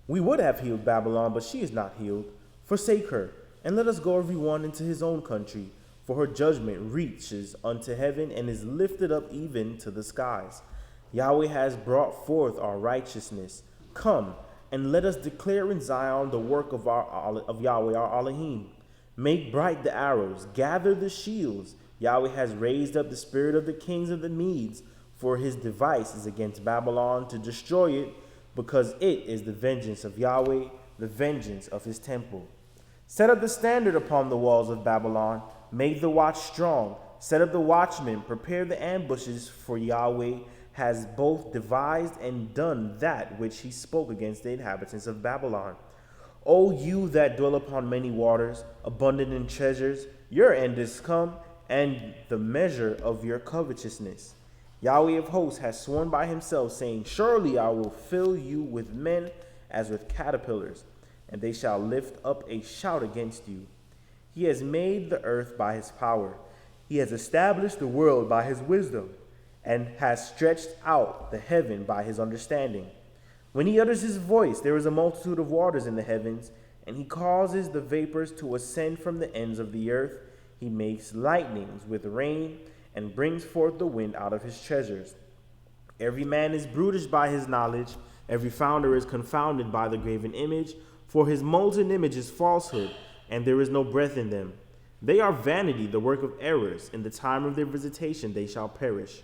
We would have healed Babylon, but she is not healed. Forsake her, and let us go every one into his own country. For her judgment reaches unto heaven and is lifted up even to the skies. Yahweh has brought forth our righteousness. Come, and let us declare in Zion the work of Yahweh our Elohim. Make bright the arrows, gather the shields. Yahweh has raised up the spirit of the kings of the Medes, for his device is against Babylon to destroy it, because it is the vengeance of Yahweh, the vengeance of his temple. Set up the standard upon the walls of Babylon, make the watch strong, set up the watchmen, prepare the ambushes, for Yahweh has both devised and done that which he spoke against the inhabitants of Babylon. O you that dwell upon many waters, abundant in treasures, your end is come, and the measure of your covetousness. Yahweh of hosts has sworn by himself, saying, surely I will fill you with men as with caterpillars, and they shall lift up a shout against you. He has made the earth by his power. He has established the world by his wisdom, and has stretched out the heaven by his understanding. When he utters his voice, there is a multitude of waters in the heavens, and he causes the vapors to ascend from the ends of the earth. He makes lightnings with rain, and brings forth the wind out of his treasures. Every man is brutish by his knowledge, every founder is confounded by the graven image, for his molten image is falsehood, and there is no breath in them. They are vanity, the work of errors. In the time of their visitation they shall perish.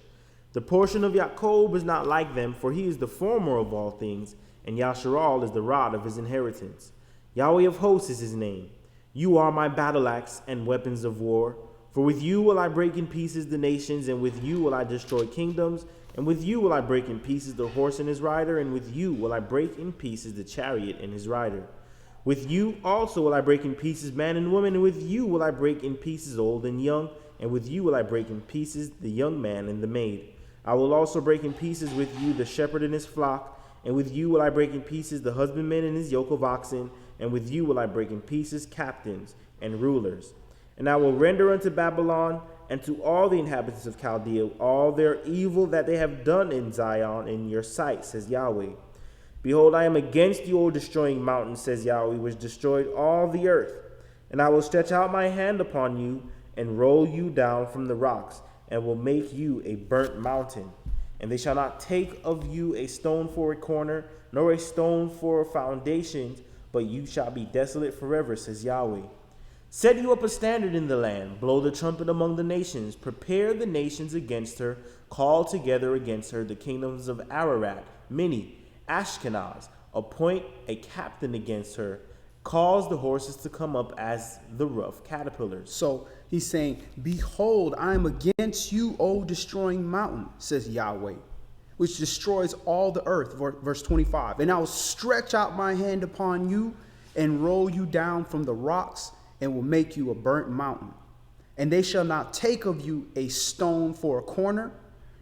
The portion of Jacob is not like them, for he is the former of all things, and Yasharal is the rod of his inheritance. Yahweh of hosts is his name. You are my battle axe and weapons of war. For with you will I break in pieces the nations, and with you will I destroy kingdoms, and with you will I break in pieces the horse and his rider, and with you will I break in pieces the chariot and his rider. With you also will I break in pieces man and woman, and with you will I break in pieces old and young, and with you will I break in pieces the young man and the maid. I will also break in pieces with you the shepherd and his flock, and with you will I break in pieces the husbandman and his yoke of oxen, and with you will I break in pieces captains and rulers. And I will render unto Babylon and to all the inhabitants of Chaldea all their evil that they have done in Zion in your sight, says Yahweh. Behold, I am against you, O destroying mountain, says Yahweh, which destroyed all the earth. And I will stretch out my hand upon you and roll you down from the rocks, and will make you a burnt mountain. And they shall not take of you a stone for a corner, nor a stone for foundations, but you shall be desolate forever, says Yahweh. Set you up a standard in the land, blow the trumpet among the nations, prepare the nations against her, call together against her the kingdoms of Ararat, Mini, Ashkenaz, appoint a captain against her, cause the horses to come up as the rough caterpillars. So he's saying, behold, I am against you, O destroying mountain, says Yahweh, which destroys all the earth. Verse 25. And I will stretch out my hand upon you and roll you down from the rocks and will make you a burnt mountain. And they shall not take of you a stone for a corner,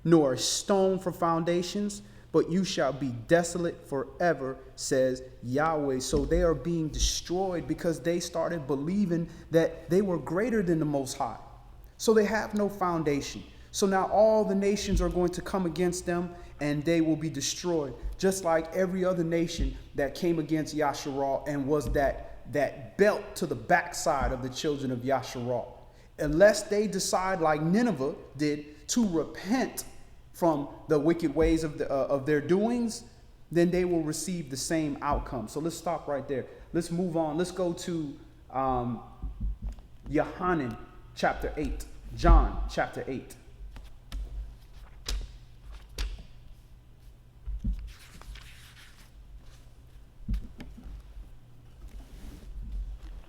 nor a stone for foundations, but you shall be desolate forever, says Yahweh. So they are being destroyed because they started believing that they were greater than the Most High. So they have no foundation. So now all the nations are going to come against them and they will be destroyed. Just like every other nation that came against Yasharal and was that belt to the backside of the children of Yasharal. Unless they decide, like Nineveh did, to repent from the wicked ways of their doings, then they will receive the same outcome. So let's stop right there. Let's move on. Let's go to Yohanan chapter 8. John chapter 8.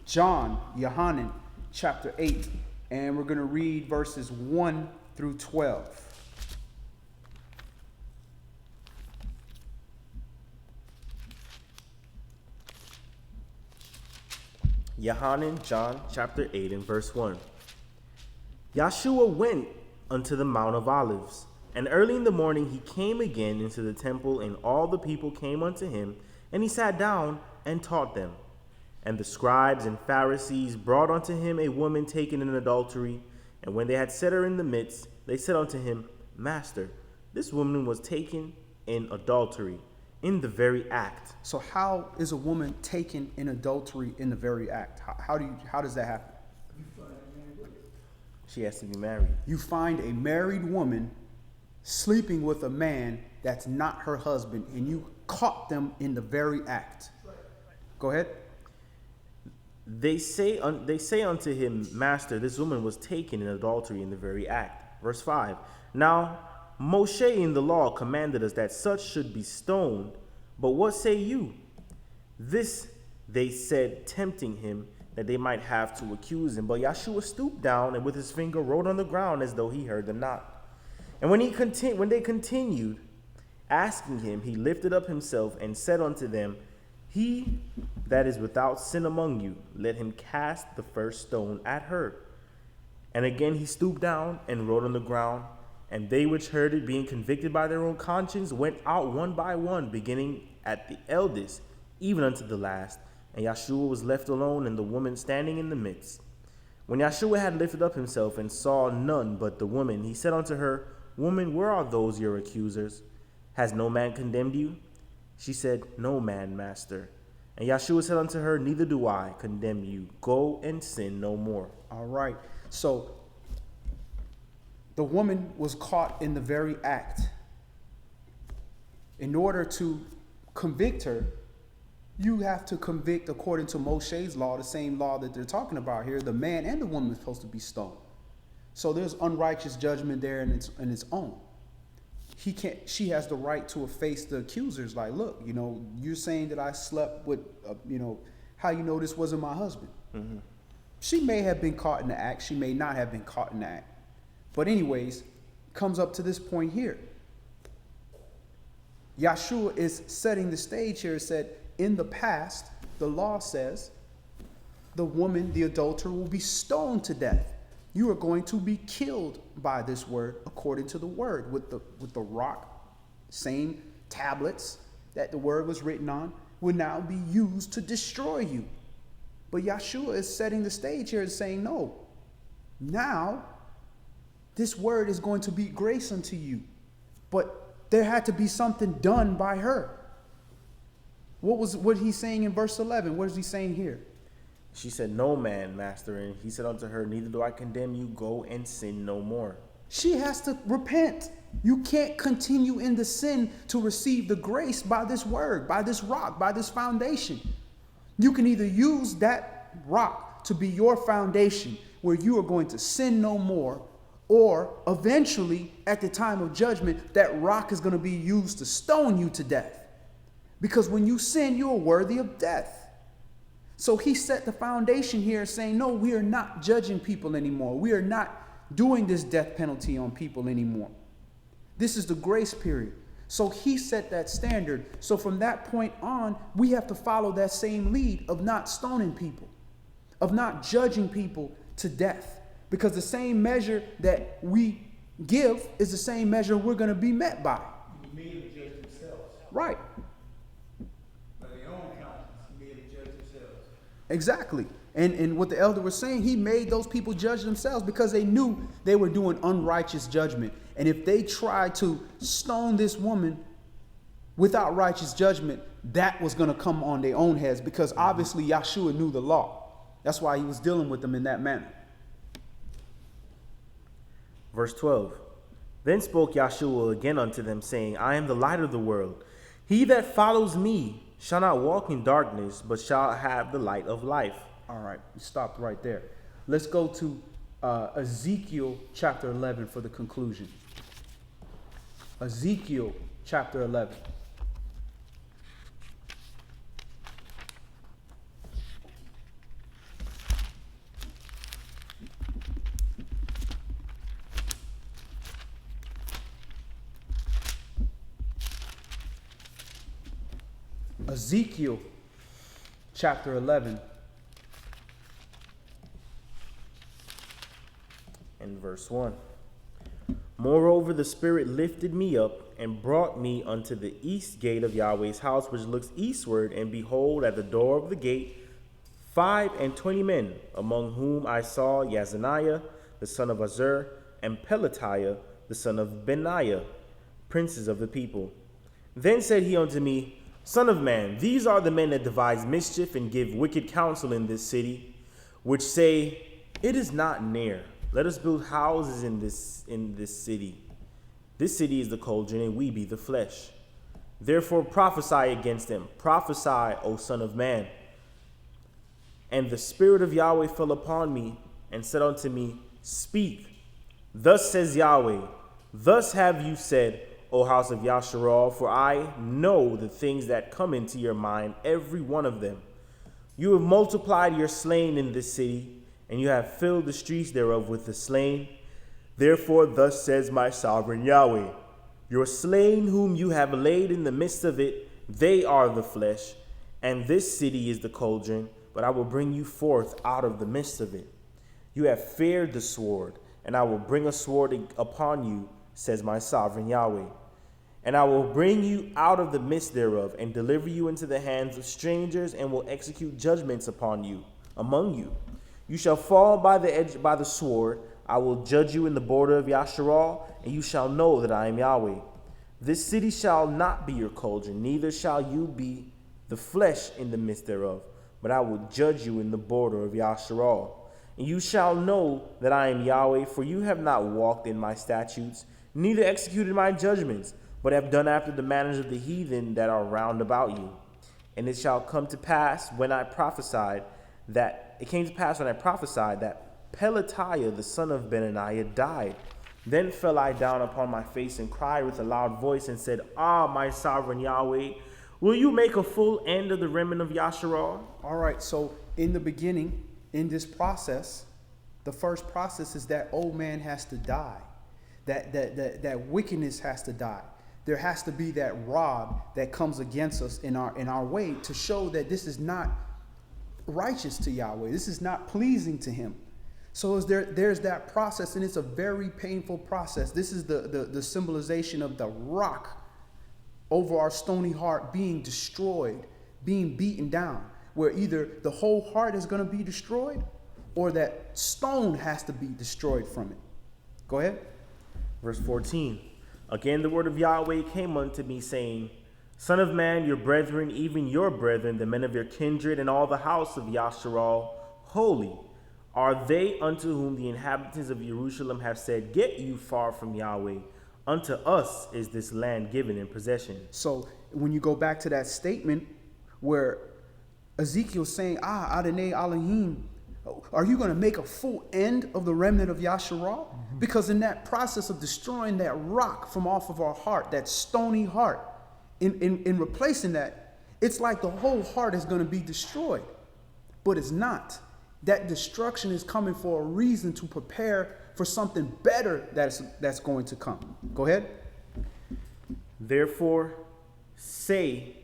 John, Yohanan chapter 8, and we're going to read verses 1 through 12. Yohanan, John chapter 8 and verse 1. Yeshua went unto the Mount of Olives, and early in the morning he came again into the temple, and all the people came unto him, and he sat down and taught them. And the scribes and Pharisees brought unto him a woman taken in adultery, and when they had set her in the midst, they said unto him, Master, this woman was taken in adultery, in the very act. So how is a woman taken in adultery in the very act? How does that happen? She has to be married. You find a married woman sleeping with a man that's not her husband, and you caught them in the very act. Go ahead. They say unto him, Master, this woman was taken in adultery in the very act. Verse 5. Now Moshe in the law commanded us that such should be stoned. But what say you? This they said, tempting him, that they might have to accuse him. But Yeshua stooped down and with his finger wrote on the ground as though he heard them not. And when they continued asking him, he lifted up himself and said unto them, He that is without sin among you, let him cast the first stone at her. And again he stooped down and wrote on the ground. And they which heard it, being convicted by their own conscience, went out one by one, beginning at the eldest, even unto the last. And Yeshua was left alone, and the woman standing in the midst. When Yeshua had lifted up himself and saw none but the woman, he said unto her, Woman, where are those your accusers? Has no man condemned you? She said, No man, Master. And Yeshua said unto her, Neither do I condemn you. Go and sin no more. All right. So the woman was caught in the very act. In order to convict her, you have to convict according to Moshe's law, the same law that they're talking about here. The man and the woman are supposed to be stoned. So there's unrighteous judgment there in its own. She has the right to face the accusers. Like, look, you're saying that I slept with, how you know this wasn't my husband? Mm-hmm. She may have been caught in the act. She may not have been caught in the act. But anyways, comes up to this point here. Yeshua is setting the stage here. It said, in the past, the law says the woman, the adulterer, will be stoned to death. You are going to be killed by this word, according to the word, with the rock, same tablets that the word was written on, will now be used to destroy you. But Yeshua is setting the stage here and saying, no, now this word is going to be grace unto you. But there had to be something done by her. What he's saying in verse 11? What is he saying here? She said, No man, Master. And he said unto her, Neither do I condemn you. Go and sin no more. She has to repent. You can't continue in the sin to receive the grace by this word, by this rock, by this foundation. You can either use that rock to be your foundation where you are going to sin no more, or eventually at the time of judgment, that rock is going to be used to stone you to death. Because when you sin, you are worthy of death. So he set the foundation here saying, no, we are not judging people anymore. We are not doing this death penalty on people anymore. This is the grace period. So he set that standard. So from that point on, we have to follow that same lead of not stoning people, of not judging people to death. Because the same measure that we give is the same measure we're going to be met by. You made them judge themselves. Right. By their own conscience, you made them judge themselves. Exactly. And what the elder was saying, he made those people judge themselves because they knew they were doing unrighteous judgment. And if they tried to stone this woman without righteous judgment, that was going to come on their own heads, because obviously Yahshua knew the law. That's why he was dealing with them in that manner. Verse 12. Then spoke Yahshua again unto them, saying, I am the light of the world. He that follows me shall not walk in darkness, but shall have the light of life. All right, we stopped right there. Let's go to Ezekiel chapter 11 for the conclusion. Ezekiel chapter 11. Ezekiel chapter 11 and verse 1. Moreover, the Spirit lifted me up and brought me unto the east gate of Yahweh's house, which looks eastward, and behold, at the door of the gate 25 men, among whom I saw Yazaniah the son of Azur, and Pelatiah the son of Benaiah, princes of the people. Then said he unto me, Son of man, these are the men that devise mischief and give wicked counsel in this city, which say, It is not near. Let us build houses in this city. This city is the cauldron, and we be the flesh. Therefore prophesy against them. Prophesy, O son of man. And the Spirit of Yahweh fell upon me, and said unto me, Speak. Thus says Yahweh, Thus have you said, O house of Yasharal, for I know the things that come into your mind, every one of them. You have multiplied your slain in this city, and you have filled the streets thereof with the slain. Therefore thus says my sovereign Yahweh, Your slain whom you have laid in the midst of it, they are the flesh, and this city is the cauldron, but I will bring you forth out of the midst of it. You have feared the sword, and I will bring a sword upon you, says my sovereign Yahweh. And I will bring you out of the midst thereof, and deliver you into the hands of strangers, and will execute judgments upon you, among you. You shall fall by the edge by the sword. I will judge you in the border of Yasharal, and you shall know that I am Yahweh. This city shall not be your cauldron, neither shall you be the flesh in the midst thereof, but I will judge you in the border of Yasharal. And you shall know that I am Yahweh, for you have not walked in my statutes, neither executed my judgments, but have done after the manners of the heathen that are round about you. And it shall come to pass when I prophesied that Pelatiah the son of Benaiah died. Then fell I down upon my face and cried with a loud voice and said, Ah, my sovereign Yahweh, will you make a full end of the remnant of Yasharal? All right, so in the beginning, in this process, the first process is that old man has to die. That wickedness has to die. There has to be that rod that comes against us in our way to show that this is not righteous to Yahweh. This is not pleasing to him. So there's that process, and it's a very painful process. This is the symbolization of the rock over our stony heart being destroyed, being beaten down, where either the whole heart is going to be destroyed or that stone has to be destroyed from it. Go ahead. Verse 14. Again the word of Yahweh came unto me, saying, Son of man, your brethren, even your brethren, the men of your kindred, and all the house of Yasharal, holy, are they unto whom the inhabitants of Jerusalem have said, Get you far from Yahweh. Unto us is this land given in possession. So when you go back to that statement where Ezekiel saying, Adonai Elohim, are you going to make a full end of the remnant of Yasharal? Because in that process of destroying that rock from off of our heart, that stony heart, in replacing that, it's like the whole heart is going to be destroyed. But it's not. That destruction is coming for a reason, to prepare for something better that's going to come. Go ahead. Therefore say,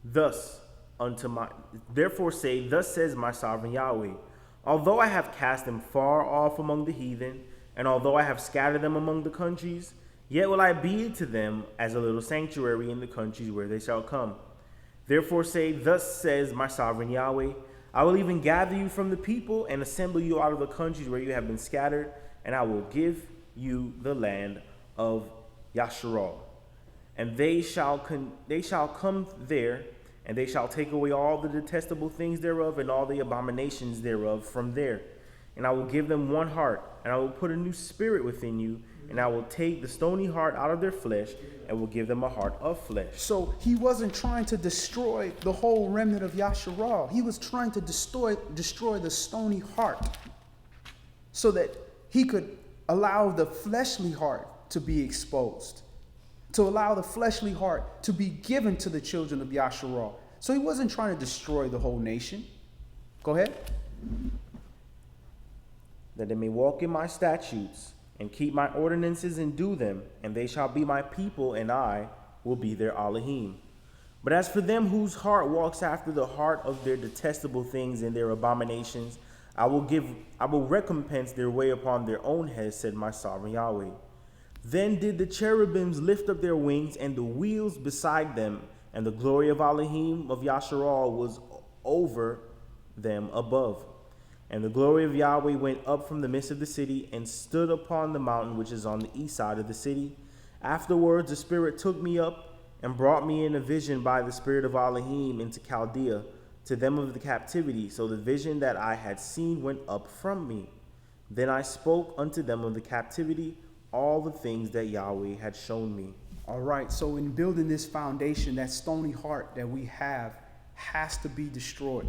thus says my sovereign Yahweh, although I have cast them far off among the heathen, and although I have scattered them among the countries, yet will I be to them as a little sanctuary in the countries where they shall come. Therefore say, thus says my sovereign Yahweh, I will even gather you from the people and assemble you out of the countries where you have been scattered, and I will give you the land of Yasharal. And they shall come there, and they shall take away all the detestable things thereof and all the abominations thereof from there. And I will give them one heart, and I will put a new spirit within you, and I will take the stony heart out of their flesh, and will give them a heart of flesh. So he wasn't trying to destroy the whole remnant of Yasharal. He was trying to destroy the stony heart, so that he could allow the fleshly heart to be exposed, to allow the fleshly heart to be given to the children of Yasharal. So he wasn't trying to destroy the whole nation. Go ahead. That they may walk in my statutes and keep my ordinances and do them, and they shall be my people, and I will be their Elohim. But as for them whose heart walks after the heart of their detestable things and their abominations, I will recompense their way upon their own heads, said my sovereign Yahweh. Then did the cherubims lift up their wings, and the wheels beside them, and the glory of Elohim of Yasharal was over them above. And the glory of Yahweh went up from the midst of the city, and stood upon the mountain which is on the east side of the city. Afterwards the Spirit took me up, and brought me in a vision by the Spirit of Elohim into Chaldea, to them of the captivity. So the vision that I had seen went up from me. Then I spoke unto them of the captivity, all the things that Yahweh had shown me. All right, so in building this foundation, that stony heart that we have has to be destroyed.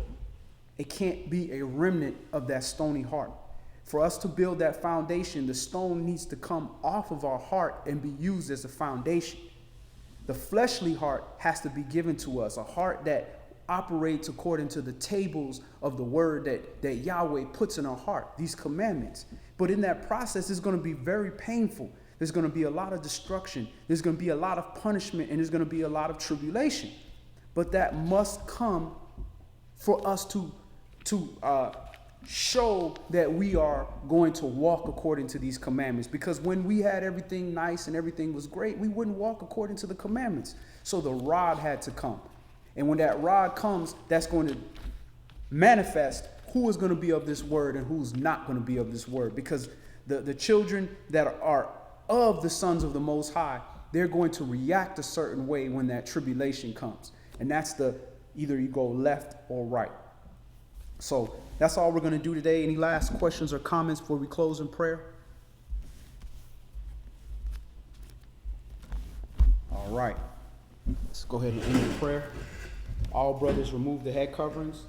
It can't be a remnant of that stony heart. For us to build that foundation, the stone needs to come off of our heart and be used as a foundation. The fleshly heart has to be given to us, a heart that operates according to the tables of the word that Yahweh puts in our heart, these commandments. But in that process, it's going to be very painful. There's going to be a lot of destruction. There's going to be a lot of punishment, and there's going to be a lot of tribulation. But that must come for us to show that we are going to walk according to these commandments. Because when we had everything nice and everything was great, we wouldn't walk according to the commandments. So the rod had to come. And when that rod comes, that's going to manifest who is going to be of this word and who's not going to be of this word. Because the children that are of the sons of the Most High, they're going to react a certain way when that tribulation comes. And that's either you go left or right. So that's all we're going to do today. Any last questions or comments before we close in prayer? All right. Let's go ahead and end in prayer. All brothers remove the head coverings.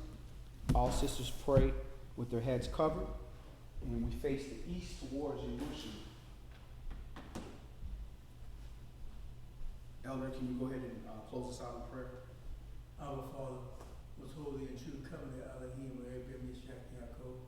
All sisters pray with their heads covered. And we face the east towards Jerusalem. Elder, can you go ahead and close us out in prayer? Our Father, was holy and true covenant, Elohim, Abraham, Yishak, Yaakov.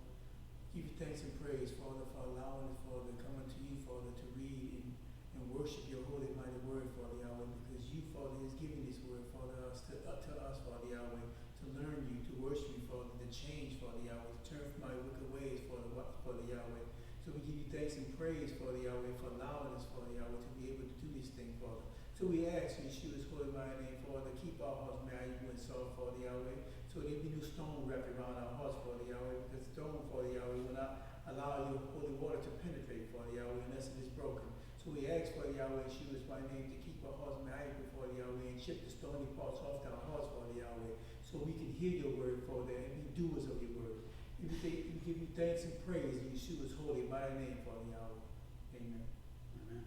Give you thanks and praise, Father, for allowing us, Father, to come unto you, Father, to read and worship your holy, mighty word, Father Yahweh, because you, Father, has given this word, Father, to us, Father Yahweh, to learn you, to worship you, Father, to change, Father Yahweh, to turn from my wicked ways, Father Yahweh. So we give you thanks and praise, Father Yahweh, for allowing us, Father Yahweh, to be able to do this thing, Father. So we ask you, Yeshua's holy mighty name, Father, keep our hearts malleable and soft, Father Yahweh, so there be no stone wrapped around our hearts, Father Yahweh, because stone, Father Yahweh, will not allow your holy water to penetrate, Father Yahweh, unless it is broken. So we ask, Father Yahweh, Yeshua's mighty name, to keep our hearts malleable, Father Yahweh, and chip the stony parts off our hearts, Father Yahweh, so we can hear your word, Father, and be doers of your word. We give you thanks and praise in Yeshua's holy mighty name, Father Yahweh. Amen. Amen.